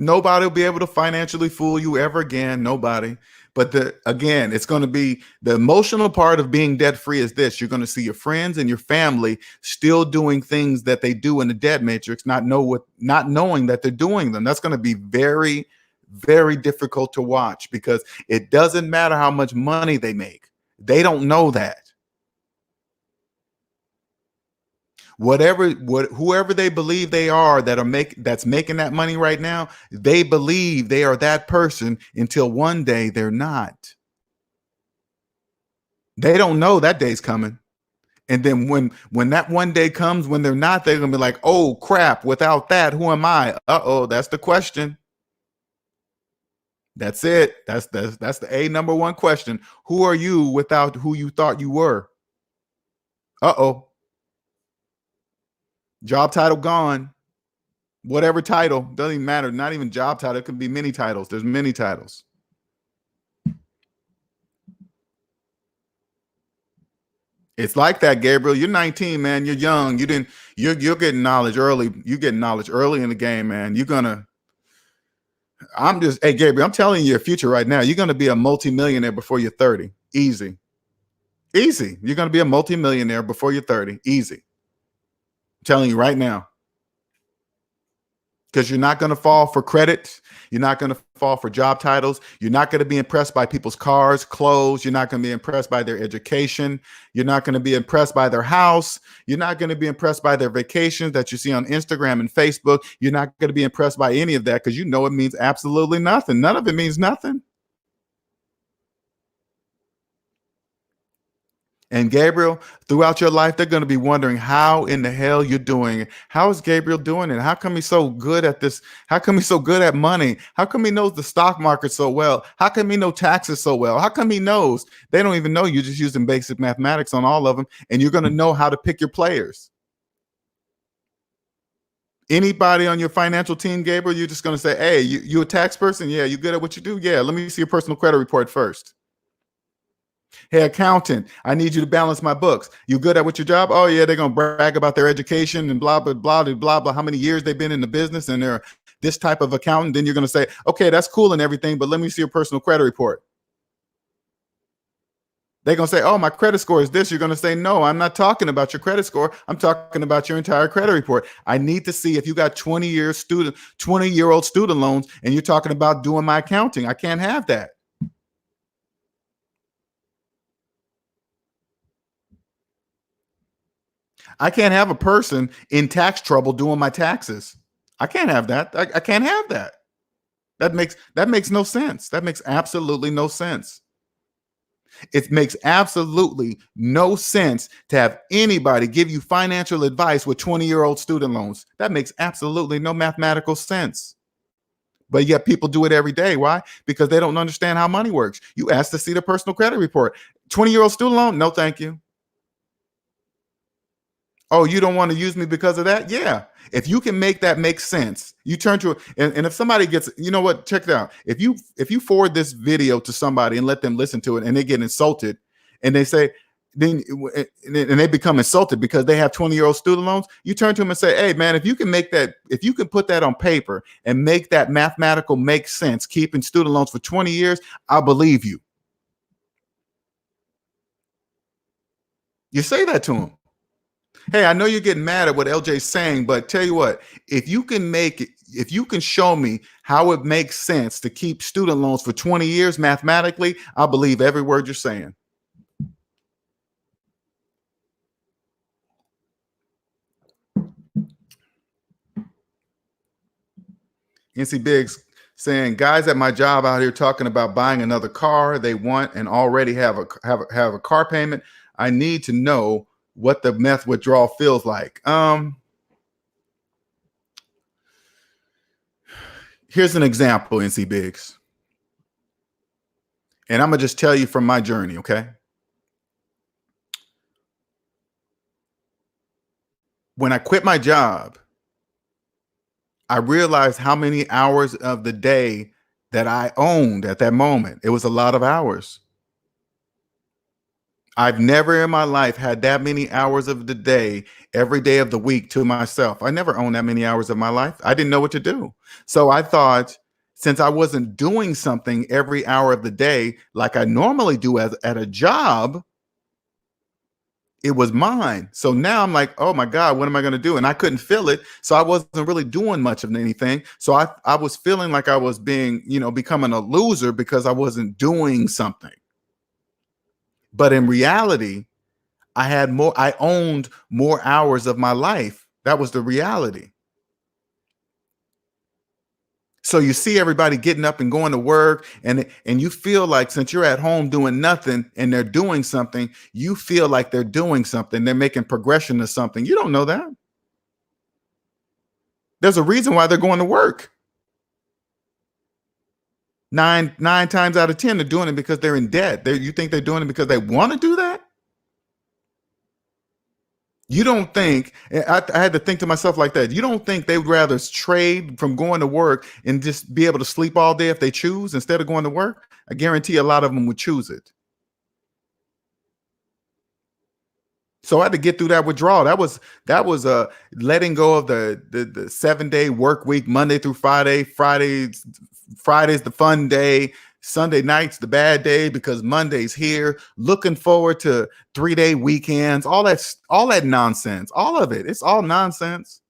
Nobody will be able to financially fool you ever again. Nobody. But again, it's going to be the emotional part of being debt free is this. You're going to see your friends and your family still doing things that they do in the debt matrix, not knowing that they're doing them. That's going to be very, very difficult to watch because it doesn't matter how much money they make. They don't know that. Whoever they believe they are that's making that money right now, they believe they are that person until one day they're not. They don't know that day's coming. And then when that one day comes when they're not, they're gonna be like, oh crap, without that, who am I? Uh-oh, that's the question. That's it. That's the number one question. Who are you without who you thought you were? Uh-oh. Job title gone. Whatever title, doesn't even matter. Not even job title. It could be many titles. There's many titles. It's like that, Gabriel. You're 19, man. You're young. You're getting knowledge early. You're getting knowledge early in the game, man. Hey, Gabriel, I'm telling you your future right now. You're gonna be a multimillionaire before you're 30. Easy. Easy. You're gonna be a multimillionaire before you're 30. Easy. I'm telling you right now. Because you're not going to fall for credit. You're not going to fall for job titles. You're not going to be impressed by people's cars, clothes. You're not going to be impressed by their education. You're not going to be impressed by their house. You're not going to be impressed by their vacations that you see on Instagram and Facebook. You're not going to be impressed by any of that because you know it means absolutely nothing. None of it means nothing. And Gabriel, throughout your life, they're going to be wondering how in the hell you're doing it. How is Gabriel doing it? How come he's so good at this? How come he's so good at money? How come he knows the stock market so well? How come he know taxes so well? How come he knows? They don't even know you're just using basic mathematics on all of them, and you're going to know how to pick your players. Anybody on your financial team, Gabriel, you're just going to say, hey, you a tax person? Yeah, you good at what you do? Yeah, let me see your personal credit report first. Hey, accountant, I need you to balance my books. You good at what your job? Oh, yeah, they're going to brag about their education and blah, blah, blah, blah, blah, blah, how many years they've been in the business and they're this type of accountant. Then you're going to say, okay, that's cool and everything, but let me see your personal credit report. They're going to say, oh, my credit score is this. You're going to say, no, I'm not talking about your credit score. I'm talking about your entire credit report. I need to see if you got 20-year-old student loans and you're talking about doing my accounting. I can't have that. I can't have a person in tax trouble doing my taxes. I can't have that. I can't have that. That makes no sense. That makes absolutely no sense. It makes absolutely no sense to have anybody give you financial advice with 20-year-old student loans. That makes absolutely no mathematical sense. But yet people do it every day. Why? Because they don't understand how money works. You ask to see the personal credit report. 20-year-old student loan? No, thank you. Oh, you don't want to use me because of that? Yeah. If you can make that make sense, you turn to it. And if somebody gets, you know what, check it out. If you forward this video to somebody and let them listen to it and they get insulted and they say, then and they become insulted because they have 20-year-old student loans, you turn to them and say, hey man, if you can put that on paper and make that mathematical make sense, keeping student loans for 20 years, I'll believe you. You say that to them. Hey, I know you're getting mad at what LJ's saying, but tell you what, if you can show me how it makes sense to keep student loans for 20 years mathematically, I'll believe every word you're saying. NC Biggs saying, guys at my job out here talking about buying another car they want and already have a car payment. I need to know what the meth withdrawal feels like. Here's an example, NC Biggs. And I'm going to just tell you from my journey, okay? When I quit my job, I realized how many hours of the day that I owned at that moment. It was a lot of hours. I've never in my life had that many hours of the day, every day of the week to myself. I never owned that many hours of my life. I didn't know what to do. So I thought, since I wasn't doing something every hour of the day like I normally do at a job, it was mine. So now I'm like, oh my God, what am I going to do? And I couldn't feel it. So I wasn't really doing much of anything. So I was feeling like I was being, becoming a loser because I wasn't doing something. But in reality, I owned more hours of my life. That was the reality. So you see everybody getting up and going to work, and you feel like since you're at home doing nothing and they're doing something, you feel like they're doing something. They're making progression to something. You don't know that. There's a reason why they're going to work. Nine times out of 10, they're doing it because they're in debt. You think they're doing it because they want to do that? You don't think, I had to think to myself like that. You don't think they would rather trade from going to work and just be able to sleep all day if they choose instead of going to work? I guarantee a lot of them would choose it. So I had to get through that withdrawal. That was letting go of the 7-day work week, Monday through Friday. Friday's the fun day. Sunday night's the bad day because Monday's here. Looking forward to 3-day weekends. All that nonsense. All of it. It's all nonsense.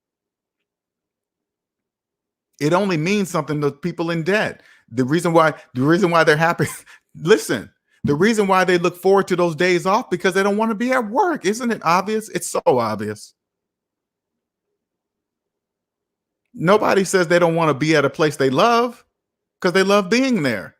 It only means something to people in debt. The reason why they're happy. Listen. The reason why they look forward to those days off because they don't want to be at work. Isn't it obvious? It's so obvious. Nobody says they don't want to be at a place they love because they love being there.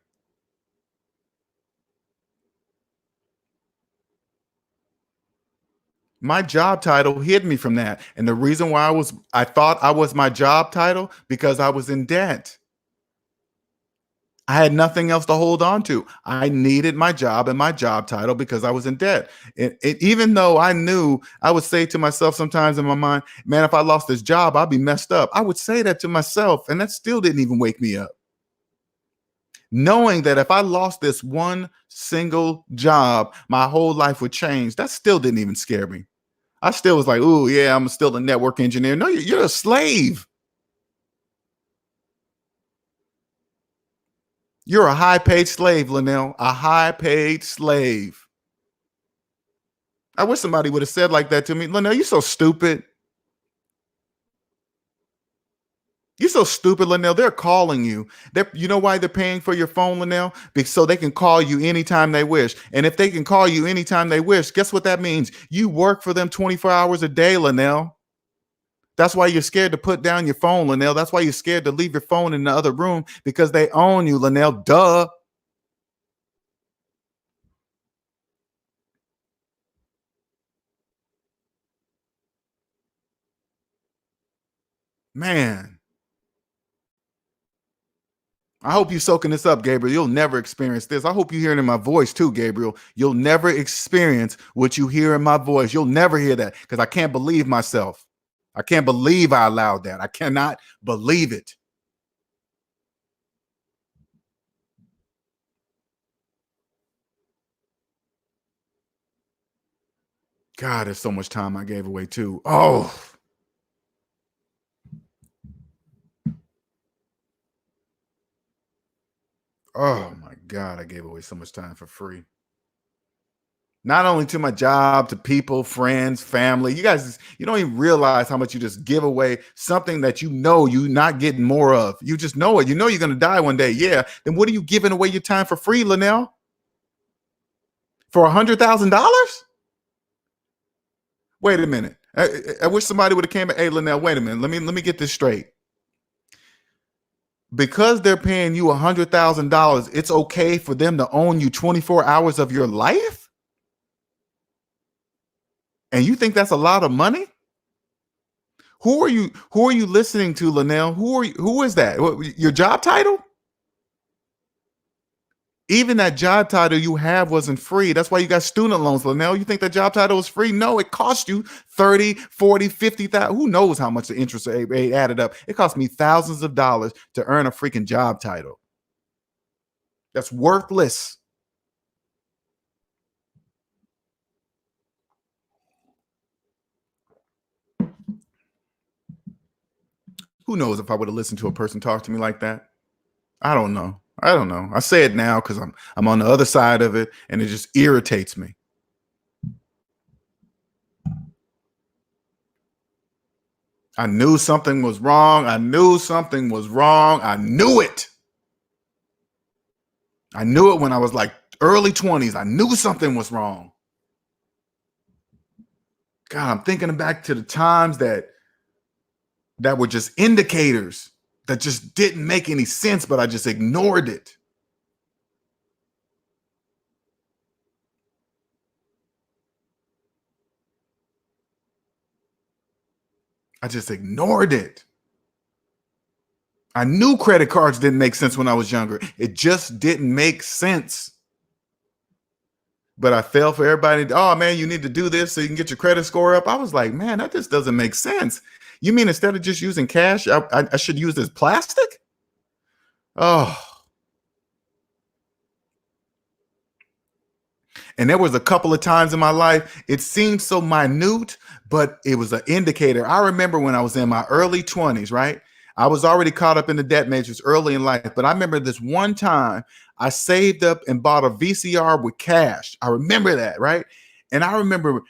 My job title hid me from that. And the reason why I thought I was my job title because I was in debt. I had nothing else to hold on to. I needed my job and my job title because I was in debt. Even though I knew, I would say to myself sometimes in my mind, man, if I lost this job, I'd be messed up. I would say that to myself, and that still didn't even wake me up. Knowing that if I lost this one single job, my whole life would change, that still didn't even scare me. I still was like, oh, yeah, I'm still a network engineer. No, you're a slave. You're a high paid slave, Lonnell, a high paid slave. I wish somebody would have said like that to me. Lonnell, you're so stupid. You're so stupid, Lonnell. They're calling you. You know why they're paying for your phone, Lonnell? Because so they can call you anytime they wish. And if they can call you anytime they wish, guess what that means? You work for them 24 hours a day, Lonnell. That's why you're scared to put down your phone, Lonnell. That's why you're scared to leave your phone in the other room because they own you, Lonnell. Duh. Man, I hope you're soaking this up, Gabriel. You'll never experience this. I hope you hear it in my voice too, Gabriel. You'll never experience what you hear in my voice. You'll never hear that because I can't believe myself. I can't believe I allowed that. I cannot believe it. God, there's so much time I gave away too. Oh my God, I gave away so much time for free. Not only to my job, to people, friends, family. You guys, you don't even realize how much you just give away something that you know you're not getting more of. You just know it. You know you're going to die one day. Yeah. Then what are you giving away your time for free, Lonnell? For $100,000? Wait a minute. I wish somebody would have came. Hey, Lonnell, wait a minute. Let me get this straight. Because they're paying you $100,000, it's okay for them to own you 24 hours of your life? And you think that's a lot of money? Who are you listening to, Lonnell? Who is that? Your job title? Even that job title you have wasn't free. That's why you got student loans, Lonnell. You think that job title was free? No, it cost you 30, 40, 50,000. Who knows how much the interest rate added up? It cost me thousands of dollars to earn a freaking job title. That's worthless. Who knows if I would have listened to a person talk to me like that? I don't know. I don't know. I say it now because I'm on the other side of it, and it just irritates me. I knew something was wrong. I knew something was wrong. I knew it. I knew it when I was like early 20s. I knew something was wrong. God, I'm thinking back to the times that were just indicators that just didn't make any sense, but I just ignored it. I just ignored it. I knew credit cards didn't make sense when I was younger. It just didn't make sense. But I fell for everybody. Oh man, you need to do this so you can get your credit score up. I was like, man, that just doesn't make sense. You mean instead of just using cash, I should use this plastic? Oh, and there was a couple of times in my life, it seemed so minute, but it was an indicator. I remember when I was in my early 20s, right? I was already caught up in the debt matrix early in life, but I remember this one time I saved up and bought a VCR with cash. I remember that, right? And I remember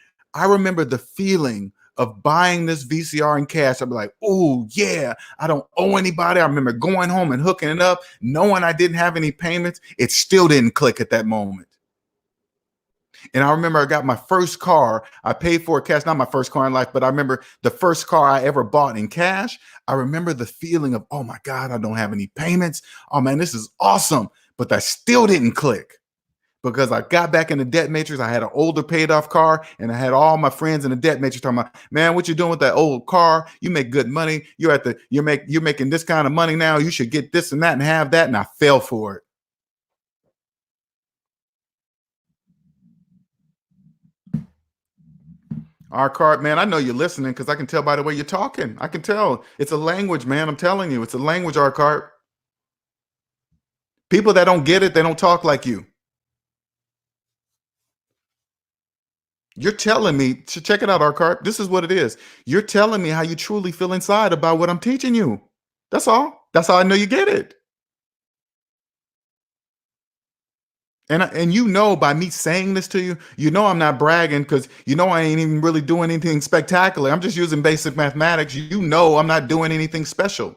the feeling of buying this VCR in cash. I'd be like, oh yeah, I don't owe anybody. I remember going home and hooking it up, knowing I didn't have any payments. It still didn't click at that moment. And I remember I got my first car. I paid for it cash, not my first car in life, but I remember the first car I ever bought in cash. I remember the feeling of, oh my God, I don't have any payments. Oh man, this is awesome. But that still didn't click. because I got back in the debt matrix. I had an older paid off car, and I had all my friends in the debt matrix talking about, man, what you doing with that old car? You make good money. You're making this kind of money now. You should get this and that and have that. And I fell for it. Our card, man, I know you're listening because I can tell by the way you're talking. I can tell. It's a language, man. I'm telling you, it's a language, our card. People that don't get it, they don't talk like you. You're telling me to check it out, Arcart. This is what it is. You're telling me how you truly feel inside about what I'm teaching you. That's all. That's how I know you get it. And you know by me saying this to you, you know I'm not bragging because you know I ain't even really doing anything spectacular. I'm just using basic mathematics. You know I'm not doing anything special.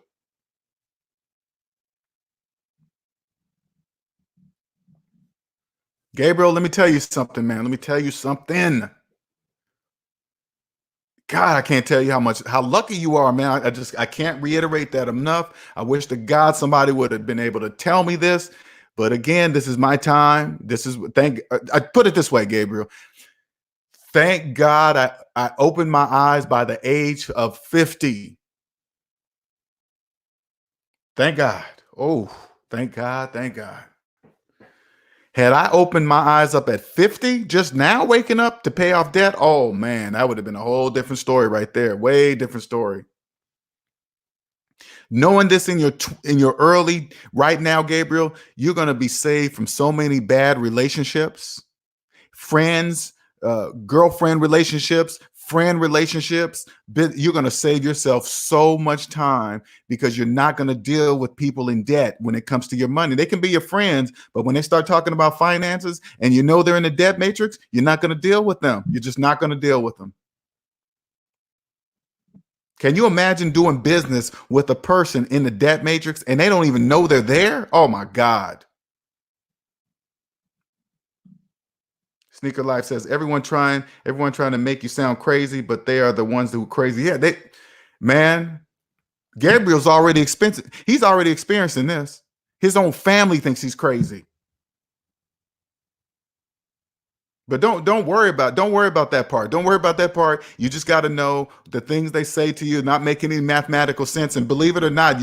Gabriel, let me tell you something, man. Let me tell you something. God, I can't tell you how lucky you are, man. I can't reiterate that enough. I wish to God somebody would have been able to tell me this. But again, this is my time. I put it this way, Gabriel. Thank God I opened my eyes by the age of 50. Thank God. Oh, thank God. Thank God. Had I opened my eyes up at 50, just now waking up to pay off debt, oh man, that would have been a whole different story right there. Way different story. Knowing this in your early right now, Gabriel, you're going to be saved from so many bad relationships, friends, girlfriend relationships, friend relationships. You're going to save yourself so much time because you're not going to deal with people in debt when it comes to your money. They can be your friends, but when they start talking about finances and you know they're in the debt matrix, you're not going to deal with them. You're just not going to deal with them. Can you imagine doing business with a person in the debt matrix and they don't even know they're there? Oh my God. Sneaker Life says everyone trying to make you sound crazy, but they are the ones who are crazy. Yeah, man, Gabriel's already expensive. He's already experiencing this. His own family thinks he's crazy. But don't worry about that part. Don't worry about that part. You just got to know the things they say to you not make any mathematical sense. And believe it or not,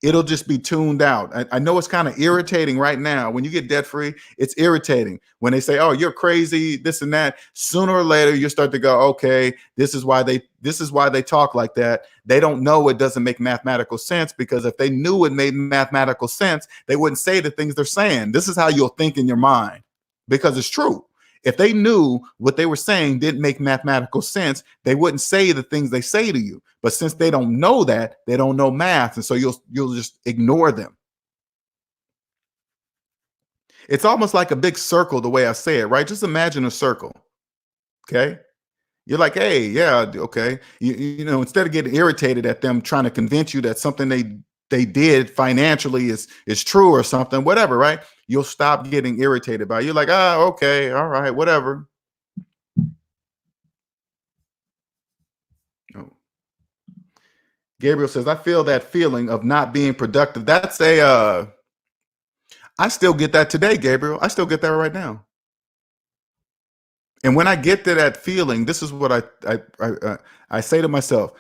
it'll just be tuned out. I know it's kind of irritating right now. When you get debt free, it's irritating when they say, "Oh, you're crazy," this and that. Sooner or later, you start to go, "Okay, this is why they talk like that." They don't know it doesn't make mathematical sense because if they knew it made mathematical sense, they wouldn't say the things they're saying. This is how you'll think in your mind because it's true. If they knew what they were saying didn't make mathematical sense, they wouldn't say the things they say to you. But since they don't know that, they don't know math, and so you'll just ignore them. It's almost like a big circle the way I say it, right? Just imagine a circle. Okay. You're like, hey, yeah, okay. You know, instead of getting irritated at them trying to convince you that something they did financially is true or something, whatever, right? You'll stop getting irritated by it. You're like, okay, all right, whatever. Oh. Gabriel says, I feel that feeling of not being productive. That's I still get that today, Gabriel. I still get that right now. And when I get to that feeling, this is what I say to myself,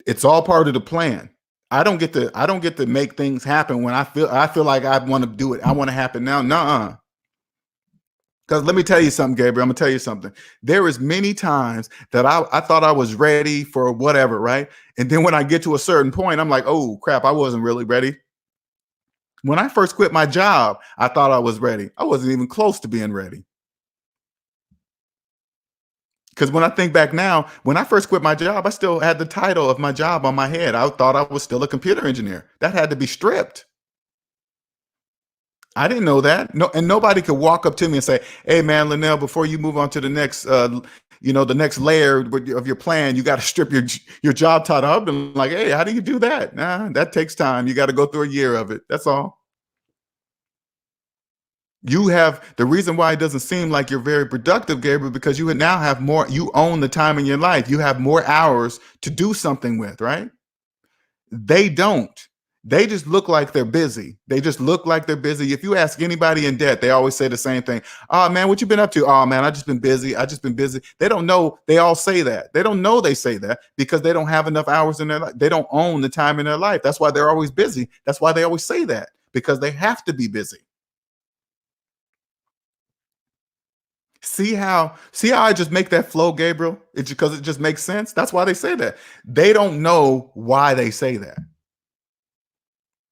it's all part of the plan. I don't get to make things happen when I feel like I want to do it. I want to happen now. Nuh-uh. Because let me tell you something, Gabriel. I'm gonna tell you something. There is many times that I thought I was ready for whatever, right? And then when I get to a certain point, I'm like, oh crap, I wasn't really ready. When I first quit my job, I thought I was ready. I wasn't even close to being ready. Because when I think back now, when I first quit my job, I still had the title of my job on my head. I thought I was still a computer engineer. That had to be stripped. I didn't know that. No, and nobody could walk up to me and say, "Hey, man, Lonnell, before you move on to the next, the next layer of your plan, you got to strip your job title." I've been like, "Hey, how do you do that?" Nah, that takes time. You got to go through a year of it. That's all. You have the reason why it doesn't seem like you're very productive, Gabriel, because you now have more. You own the time in your life. You have more hours to do something with, right? They don't. They just look like they're busy. They just look like they're busy. If you ask anybody in debt, they always say the same thing. Oh man, what you been up to? Oh man, I just been busy. I just been busy. They don't know. They all say that. They don't know they say that because they don't have enough hours in their life. They don't own the time in their life. That's why they're always busy. That's why they always say that because they have to be busy. See how I just make that flow, Gabriel? It's because it just makes sense. That's why they say that. They don't know why they say that.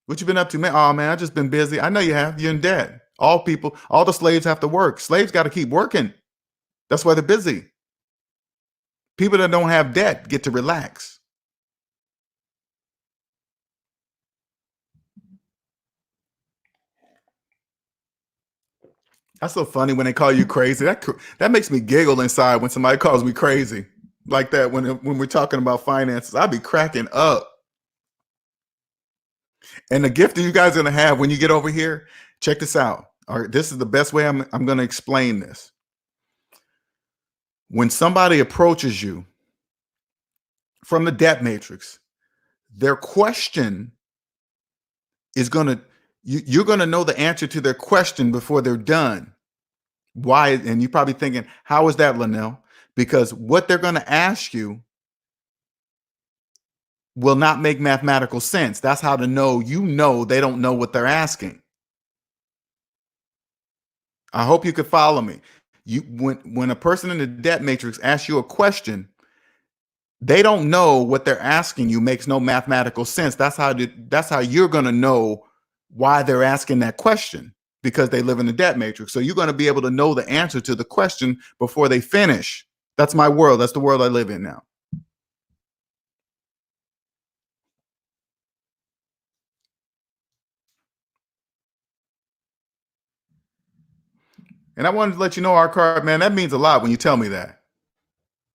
What you been up to, man? Oh man, I just been busy. I know you have. You're in debt. All people, all the slaves have to work. Slaves got to keep working. That's why they're busy. People that don't have debt get to relax. That's so funny when they call you crazy. That makes me giggle inside when somebody calls me crazy like that. When we're talking about finances, I'd be cracking up. And the gift that you guys are gonna have when you get over here, check this out. All right, this is the best way I'm gonna explain this. When somebody approaches you from the debt matrix, their question is gonna you're gonna know the answer to their question before they're done. Why? And you're probably thinking, how is that, Lonnell? Because what they're gonna ask you will not make mathematical sense. That's how to know you know they don't know what they're asking. I hope you could follow me. When a person in the debt matrix asks you a question, they don't know what they're asking you makes no mathematical sense. That's how you're going to know why they're asking that question because they live in the debt matrix. So you're going to be able to know the answer to the question before they finish. That's my world. That's the world I live in now. And I wanted to let you know, our card, man, that means a lot when you tell me that.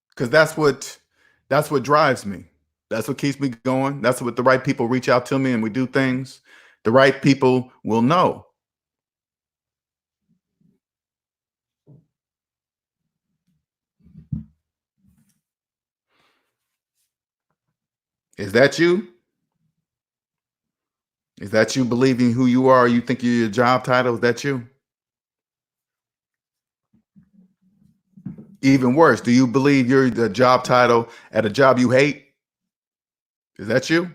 Because that's what drives me. That's what keeps me going. That's what the right people reach out to me and we do things. The right people will know. Is that you? Is that you believing who you are? You think you're your job title? Is that you? Even worse, do you believe you're the job title at a job you hate? Is that you?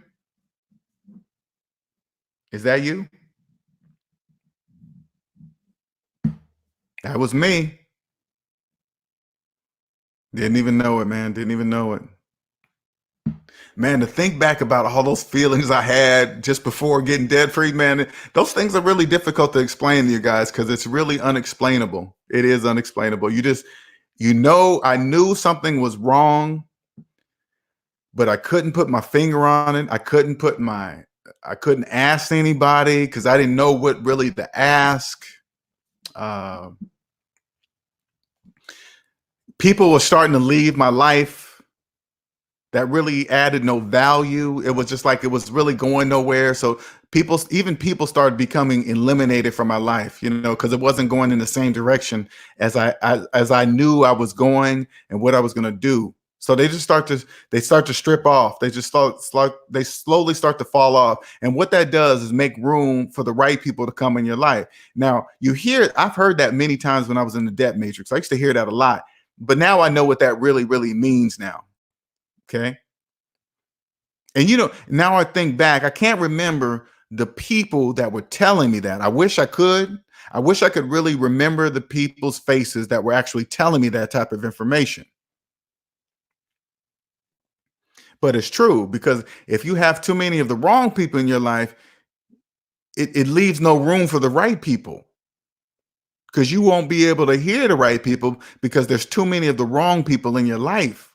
Is that you? That was me. Didn't even know it, man. Didn't even know it. Man, to think back about all those feelings I had just before getting debt free, man, those things are really difficult to explain to you guys because it's really unexplainable. It is unexplainable. I knew something was wrong, but I couldn't put my finger on it. I couldn't ask anybody because I didn't know what really to ask. Uh, People were starting to leave my life that really added no value. It was just like it was really going nowhere. So even people started becoming eliminated from my life, because it wasn't going in the same direction as I knew I was going and what I was going to do. So they start to strip off. They slowly start to fall off. And what that does is make room for the right people to come in your life. Now I've heard that many times when I was in the debt matrix. I used to hear that a lot, but now I know what that really, really means now. Okay. And now I think back, I can't remember the people that were telling me that. I wish I could. I wish I could really remember the people's faces that were actually telling me that type of information. But it's true because if you have too many of the wrong people in your life, it leaves no room for the right people because you won't be able to hear the right people because there's too many of the wrong people in your life.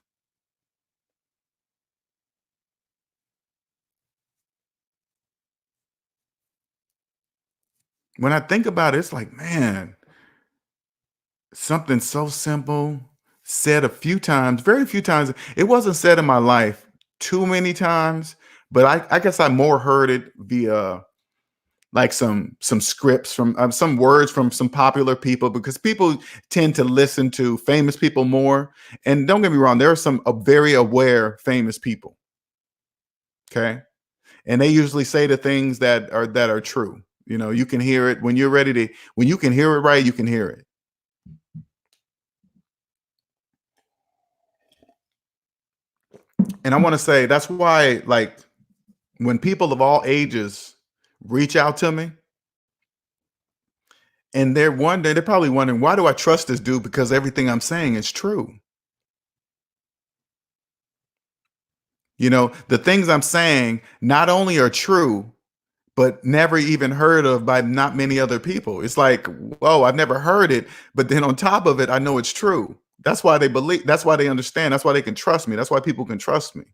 When I think about it, it's like, man, something so simple, said a few times, very few times. It wasn't said in my life too many times, but I guess I more heard it via like some scripts from some words from some popular people because people tend to listen to famous people more. And don't get me wrong, there are some very aware famous people. Okay. and they usually say the things that are true. You know, you can hear it when you're ready to when you can hear it right, you can hear it. And I want to say that's why, like, when people of all ages reach out to me and they're probably wondering, why do I trust this dude? Because everything I'm saying is true. You know, the things I'm saying not only are true, but never even heard of by not many other people. It's like, whoa, I've never heard it. But then on top of it, I know it's true. That's why they believe, that's why they understand, that's why they can trust me. That's why people can trust me.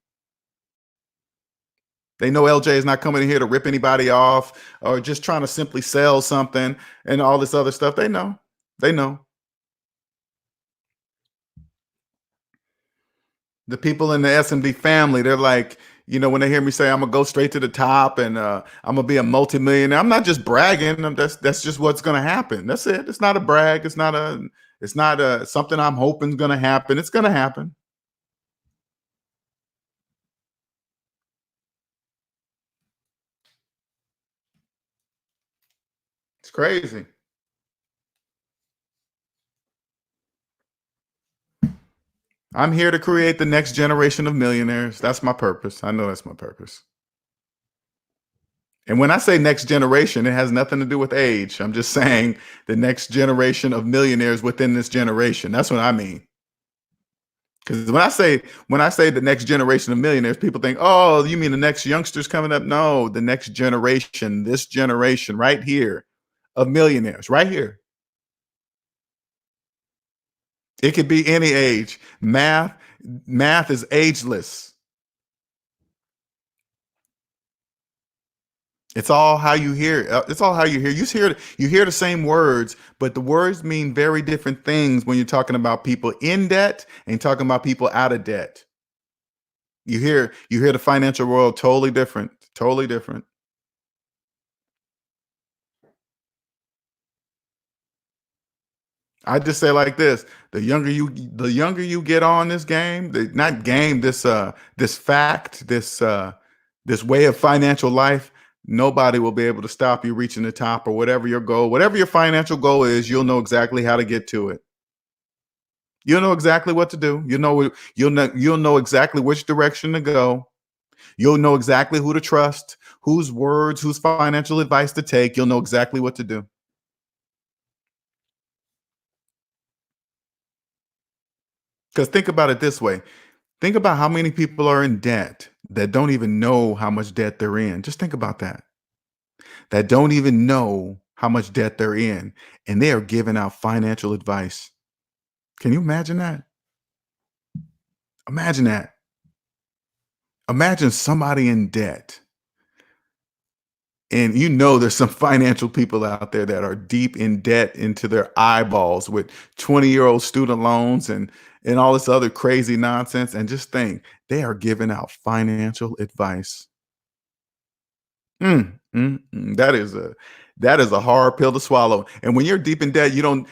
They know LJ is not coming in here to rip anybody off or just trying to simply sell something and all this other stuff. They know. They know. The people in the SMD family, they're like, you know, when they hear me say I'm gonna go straight to the top and I'm gonna be a multimillionaire, I'm not just bragging. That's just what's gonna happen. That's it. It's not a brag. It's not a something I'm hoping is gonna happen. It's gonna happen. It's crazy. I'm here to create the next generation of millionaires. That's my purpose. I know that's my purpose. And when I say next generation, it has nothing to do with age. I'm just saying the next generation of millionaires within this generation. That's what I mean. Because when I say the next generation of millionaires, people think, oh, you mean the next youngsters coming up? No, the next generation, this generation right here of millionaires, right here. It could be any age. Math is ageless. It's all how you hear it. It's all how you hear. You hear the same words, but the words mean very different things when you're talking about people in debt and talking about people out of debt. You hear the financial world totally different, totally different. I just say like this: the younger you get on this game, not game, this fact, this way of financial life. Nobody will be able to stop you reaching the top or whatever your goal, whatever your financial goal is. You'll know exactly how to get to it. You'll know exactly what to do. You'll know exactly which direction to go. You'll know exactly who to trust, whose words, whose financial advice to take. You'll know exactly what to do. Because think about it this way. Think about how many people are in debt that don't even know how much debt they're in. Just think about that. That don't even know how much debt they're in, and they are giving out financial advice. Can you imagine that? Imagine that. Imagine somebody in debt. And you know there's some financial people out there that are deep in debt into their eyeballs with 20-year-old student loans and all this other crazy nonsense. And just think, they are giving out financial advice. That is a hard pill to swallow. And when you're deep in debt, you don't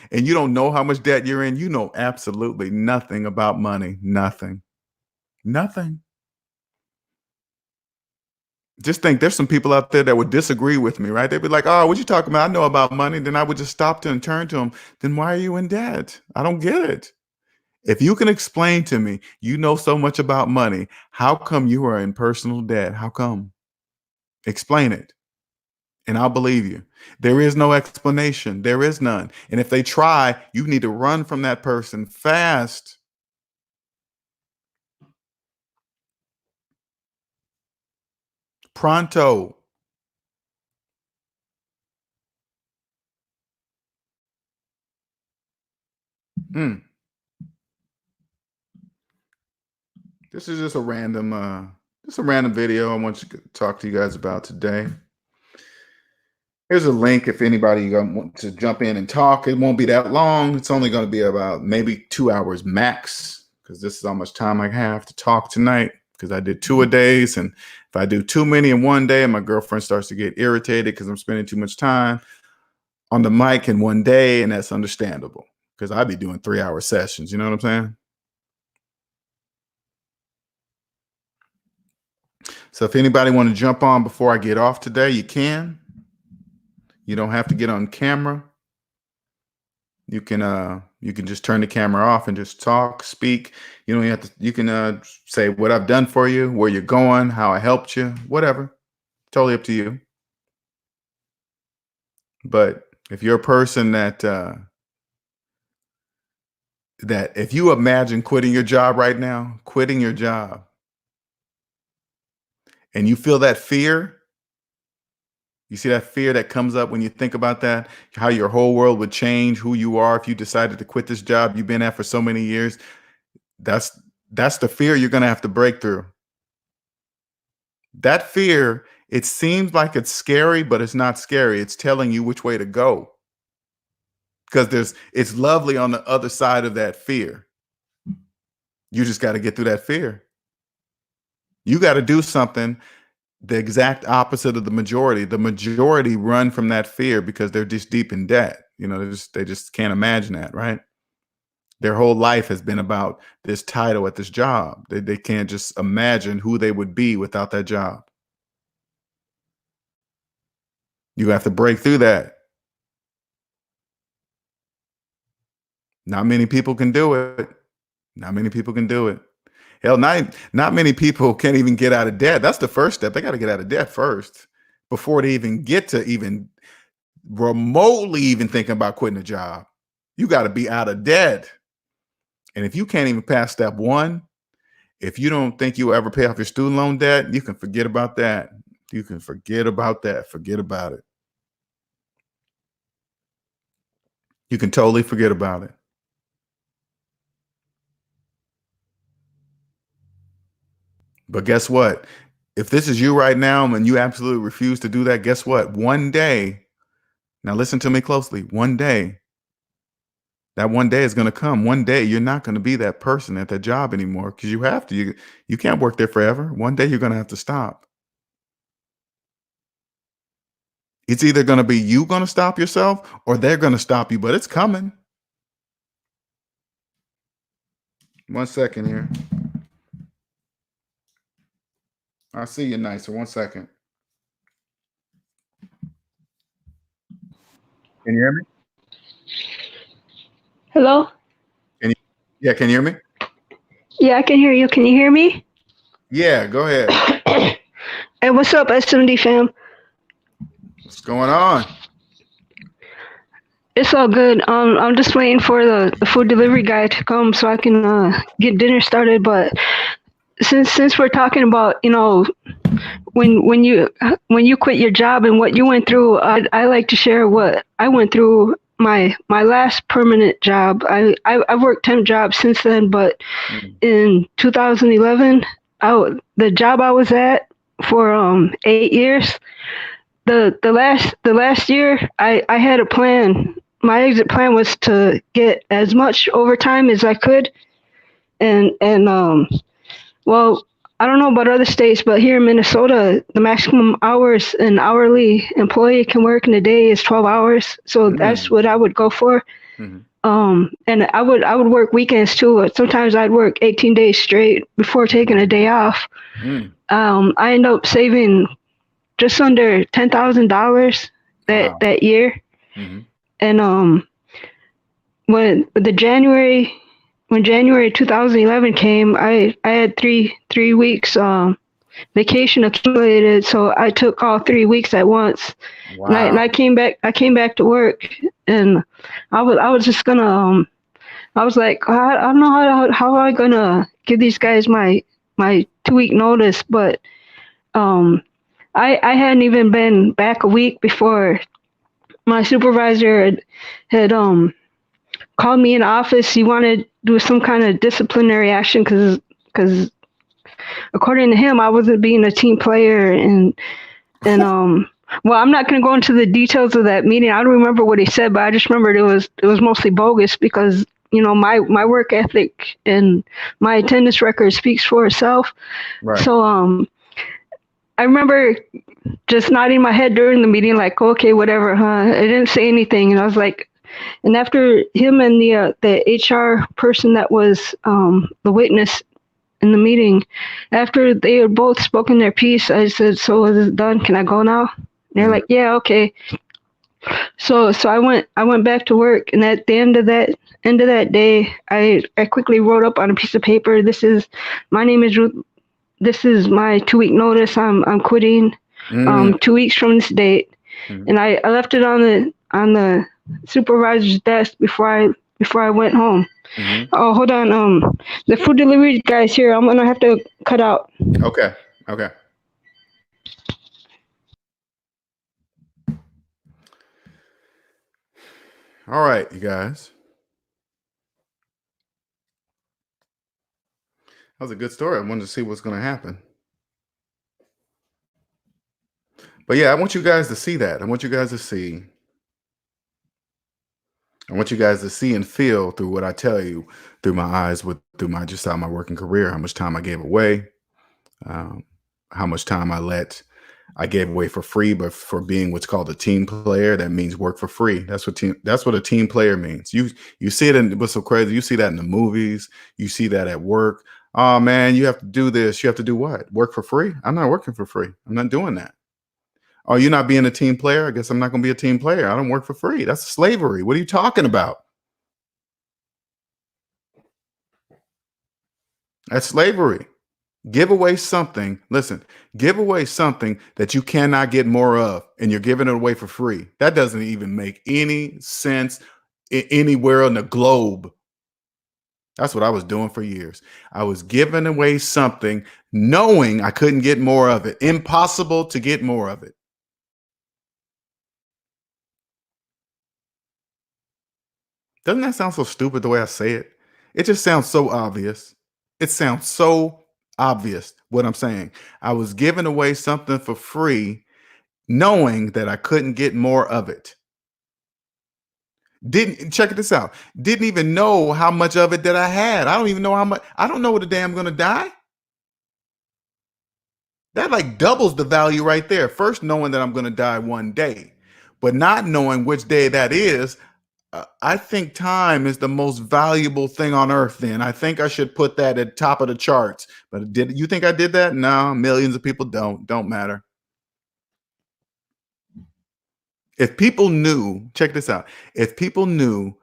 know how much debt you're in. You know absolutely nothing about money. Nothing. Nothing. Just think there's some people out there that would disagree with me, right? They'd be like, "Oh, what you talking about? I know about money." Then I would just stop to and turn to them. Then why are you in debt? I don't get it. If you can explain to me, you know so much about money, how come you are in personal debt? How come? Explain it, and I'll believe you. There is no explanation. There is none. And if they try, you need to run from that person fast. Pronto. Mm. This is just a random video I want to talk to you guys about today. Here's a link if anybody want to jump in and talk. It won't be that long. It's only going to be about maybe 2 hours max because this is how much time I have to talk tonight because I did two a days. And if I do too many in one day and my girlfriend starts to get irritated because I'm spending too much time on the mic in one day, and that's understandable because I'd be doing 3-hour sessions. You know what I'm saying? So if anybody want to jump on before I get off today, you can. You don't have to get on camera. You can just turn the camera off and just talk, speak. You don't have to. You can say what I've done for you, where you're going, how I helped you, whatever. Totally up to you. But if you're a person that if you imagine quitting your job right now, quitting your job, and you feel that fear, you see that fear that comes up when you think about that, how your whole world would change, who you are if you decided to quit this job you've been at for so many years. That's the fear you're going to have to break through. That fear, it seems like it's scary, but it's not scary. It's telling you which way to go. Because it's lovely on the other side of that fear. You just got to get through that fear. You got to do something the exact opposite of the majority. The majority run from that fear because they're just deep in debt. You know, they just can't imagine that, right? Their whole life has been about this title at this job. They can't just imagine who they would be without that job. You have to break through that. Not many people can do it. Not many people can do it. Hell, not many people can even get out of debt. That's the first step. They got to get out of debt first before they even get to even remotely even thinking about quitting a job. You got to be out of debt. And if you can't even pass step one, if you don't think you'll ever pay off your student loan debt, you can forget about that. You can forget about that. Forget about it. You can totally forget about it. But guess what? If this is you right now and you absolutely refuse to do that, guess what? One day, now listen to me closely, one day, that one day is going to come. One day you're not going to be that person at that job anymore because you have to. You can't work there forever. One day you're going to have to stop. It's either going to be you going to stop yourself or they're going to stop you, but it's coming. 1 second here. I'll see you nicer. 1 second. Can you hear me? Hello? Can you hear me? Yeah, I can hear you. Can you hear me? Yeah, go ahead. Hey, what's up, SMD fam? What's going on? It's all good. I'm just waiting for the food delivery guy to come so I can get dinner started. But since we're talking about, when you quit your job and what you went through, I like to share what I went through. My last permanent job. I've worked temp jobs since then, but in 2011, the job I was at for 8 years. The last year, I had a plan. My exit plan was to get as much overtime as I could, and well, I don't know about other states, but here in Minnesota, the maximum hours an hourly employee can work in a day is 12 hours. So that's what I would go for. And I would work weekends too. Sometimes I'd work 18 days straight before taking a day off. I ended up saving just under $10,000 that year. And when January 2011 came, I had three weeks vacation accumulated, so I took all 3 weeks at once. Wow. And I came back to work, and I was just gonna I was like, I don't know how am I gonna give these guys my 2-week notice, but I hadn't even been back a week before my supervisor had called me in the office. He wanted to do some kind of disciplinary action because according to him, I wasn't being a team player. And well, I'm not going to go into the details of that meeting. I don't remember what he said, but I just remembered it was mostly bogus because, my work ethic and my attendance record speaks for itself. Right. So I remember just nodding my head during the meeting, like, okay, whatever, huh? I didn't say anything. And I was like, and after him and the HR person that was the witness in the meeting. After they had both spoken their piece, I said, "So is it done? Can I go now?" And they're like, "Yeah, okay." So I went back to work, and at the end of that day, I quickly wrote up on a piece of paper, my name is Ruth. This is my 2 week notice. I'm quitting. 2 weeks from this date, and I left it on the supervisor's desk before I went home. Oh, hold on. The food delivery guy's here. I'm gonna have to cut out. Okay. Okay. All right, you guys. That was a good story. I wanted to see what's going to happen. But yeah, I want you guys to see that. I want you guys to see. I want you guys to see and feel through what I tell you, through my eyes, through my just out my working career, how much time I gave away, um, how much time I gave away for free, but for being what's called a team player, that means work for free. That's what a team player means. You see it in what's so crazy. You see that in the movies. You see that at work. Oh man, you have to do this. You have to do what? Work for free? I'm not working for free. I'm not doing that. Oh, you're not being a team player? I guess I'm not going to be a team player. I don't work for free. That's slavery. What are you talking about? That's slavery. Give away something. Listen, give away something that you cannot get more of, and you're giving it away for free. That doesn't even make any sense anywhere on the globe. That's what I was doing for years. I was giving away something knowing I couldn't get more of it. Impossible to get more of it. Doesn't that sound so stupid the way I say it? It just sounds so obvious. It sounds so obvious what I'm saying. I was giving away something for free knowing that I couldn't get more of it. Didn't check this out. Didn't even know how much of it that I had. I don't even know how much. I don't know what the day I'm going to die. That like doubles the value right there. First, knowing that I'm going to die one day, but not knowing which day that is. I think time is the most valuable thing on earth. Then I think I should put that at top of the charts. But did you think I did that? No, millions of people don't matter. If people knew, check this out. If people knew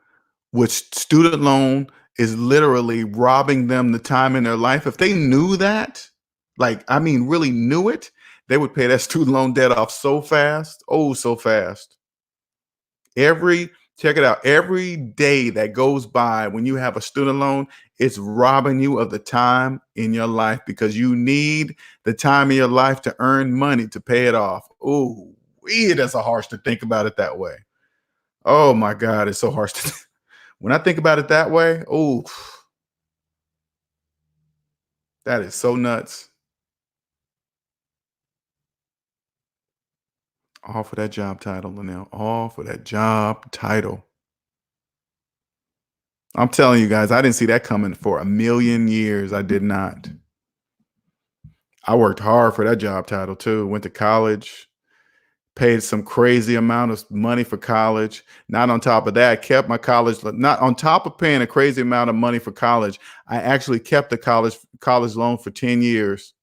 which student loan is literally robbing them the time in their life, if they knew that, like I mean, really knew it, they would pay that student loan debt off so fast. Oh, so fast. Check it out. Every day that goes by when you have a student loan, it's robbing you of the time in your life because you need the time in your life to earn money to pay it off. Oh, that's so harsh to think about it that way. Oh my God, it's so harsh to when I think about it that way. Oh, that is so nuts. All for that job title, Lonnell. All for that job title. I'm telling you guys, I didn't see that coming for a million years. I did not. I worked hard for that job title too. Went to college, paid some crazy amount of money for college. Not on top of that, kept my college. Not on top of paying a crazy amount of money for college, I actually kept the college loan for 10 years.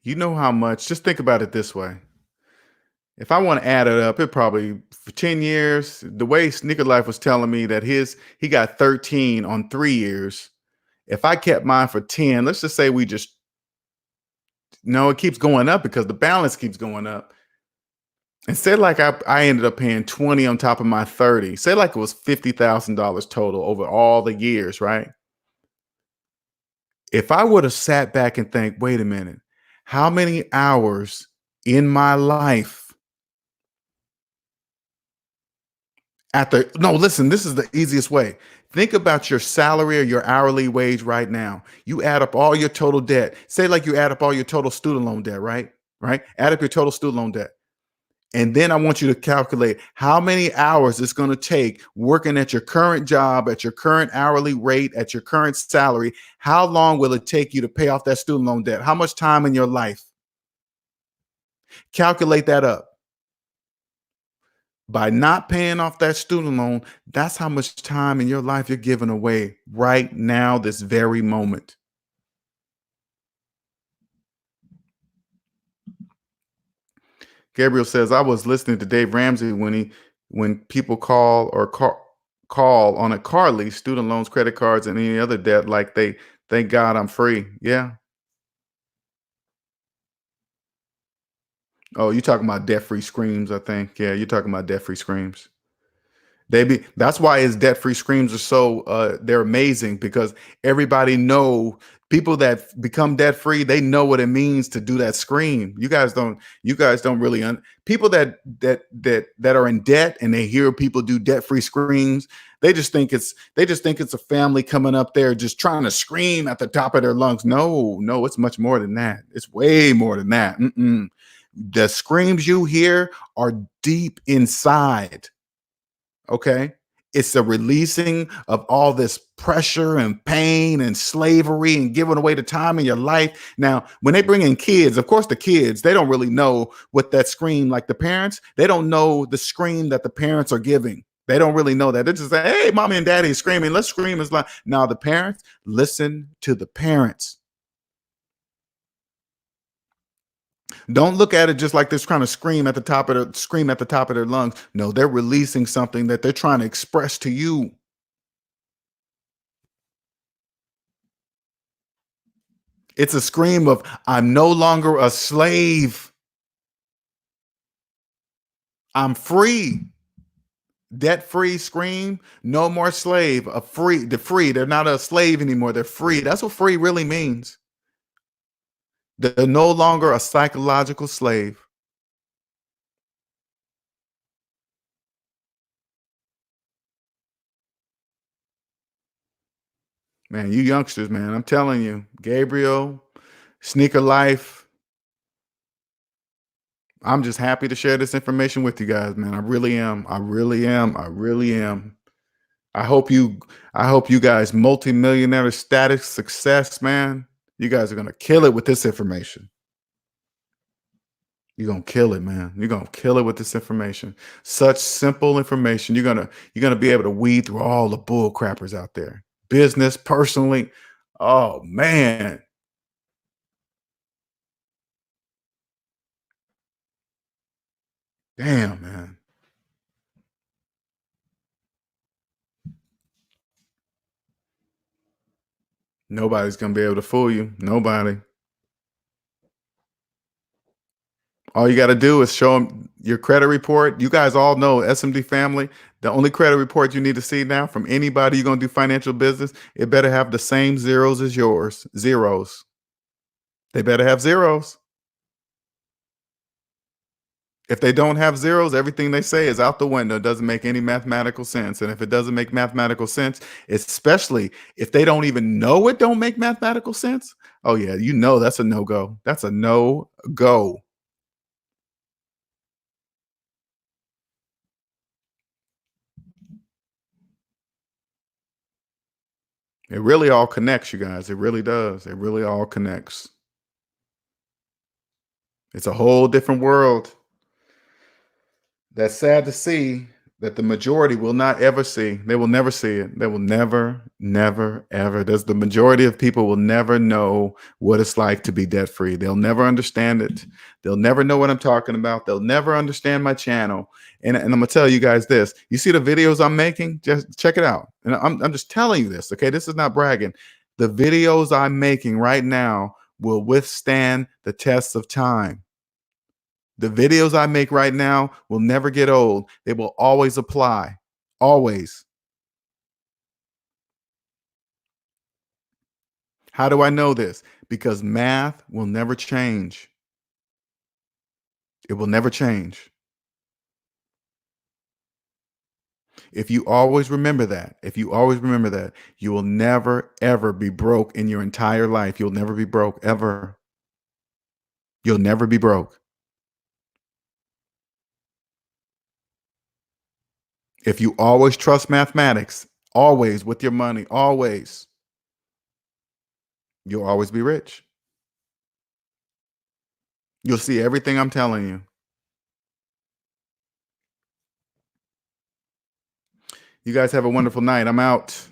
You know how much? Just think about it this way. If I want to add it up, it probably for 10 years, the way Sneaker Life was telling me that he got 13 on 3 years. If I kept mine for 10, let's just say it keeps going up because the balance keeps going up. And say like I ended up paying 20 on top of my 30. Say like it was $50,000 total over all the years, right? If I would have sat back and think, wait a minute, how many hours in my life listen, this is the easiest way. Think about your salary or your hourly wage right now. You add up all your total debt. Say like you add up all your total student loan debt, right? Right? Add up your total student loan debt. And then I want you to calculate how many hours it's going to take working at your current job, at your current hourly rate, at your current salary. How long will it take you to pay off that student loan debt? How much time in your life? Calculate that up. By not paying off that student loan, that's how much time in your life you're giving away right now, this very moment. Gabriel says, I was listening to Dave Ramsey when people call on a car lease, student loans, credit cards, and any other debt, like they thank God I'm free. Yeah. Oh, you talking about debt free screams, I think. Yeah, you're talking about debt free screams. That's why his debt free screams are so they're amazing, because everybody know people that become debt free, they know what it means to do that scream. You guys don't really people that are in debt and they hear people do debt free screams, they just think it's a family coming up there just trying to scream at the top of their lungs. No, no, it's much more than that. It's way more than that. The screams you hear are deep inside. Okay. It's the releasing of all this pressure and pain and slavery and giving away the time in your life. Now, when they bring in kids, of course, the kids, they don't really know what that scream, like the parents, they don't know the scream that the parents are giving. They don't really know that. They're just like, hey, mommy and daddy is screaming. Let's scream as loud. Now, the parents, listen to the parents. Don't look at it just like they're trying to scream at the top of their lungs. No, they're releasing something that they're trying to express to you. It's a scream of, I'm no longer a slave. I'm free. Debt free scream. No more slave. A free. The free. They're not a slave anymore. They're free. That's what free really means. They're no longer a psychological slave. Man, you youngsters, man, I'm telling you, Gabriel, Sneaker Life, I'm just happy to share this information with you guys, man. I really am. I really am. I really am. I hope you I hope you guys multimillionaire status success, man. You guys are gonna kill it with this information. You're gonna kill it, man. You're gonna kill it with this information. Such simple information. You're gonna be able to weed through all the bull crappers out there. Business, personally. Oh man. Damn, man. Nobody's gonna be able to fool you. Nobody. All you got to do is show them your credit report. You guys all know SMD family. The only credit report you need to see now from anybody you're going to do financial business, it better have the same zeros as yours. Zeros. They better have zeros. If they don't have zeros, everything they say is out the window. It doesn't make any mathematical sense. And if it doesn't make mathematical sense, especially if they don't even know it don't make mathematical sense, oh yeah, you know that's a no-go. That's a no-go. It really all connects, you guys. It really does. It really all connects. It's a whole different world. That's sad to see that the majority will not ever see. They will never see it. They will never, never, ever. There's the majority of people will never know what it's like to be debt free. They'll never understand it. They'll never know what I'm talking about. They'll never understand my channel. And I'm gonna tell you guys this. You see the videos I'm making? Just check it out. And I'm just telling you this. Okay, this is not bragging. The videos I'm making right now will withstand the test of time. The videos I make right now will never get old. They will always apply. Always. How do I know this? Because math will never change. It will never change. If you always remember that, you will never, ever be broke in your entire life. You'll never be broke, ever. You'll never be broke. If you always trust mathematics, always with your money, always, you'll always be rich. You'll see everything I'm telling you. You guys have a wonderful night. I'm out.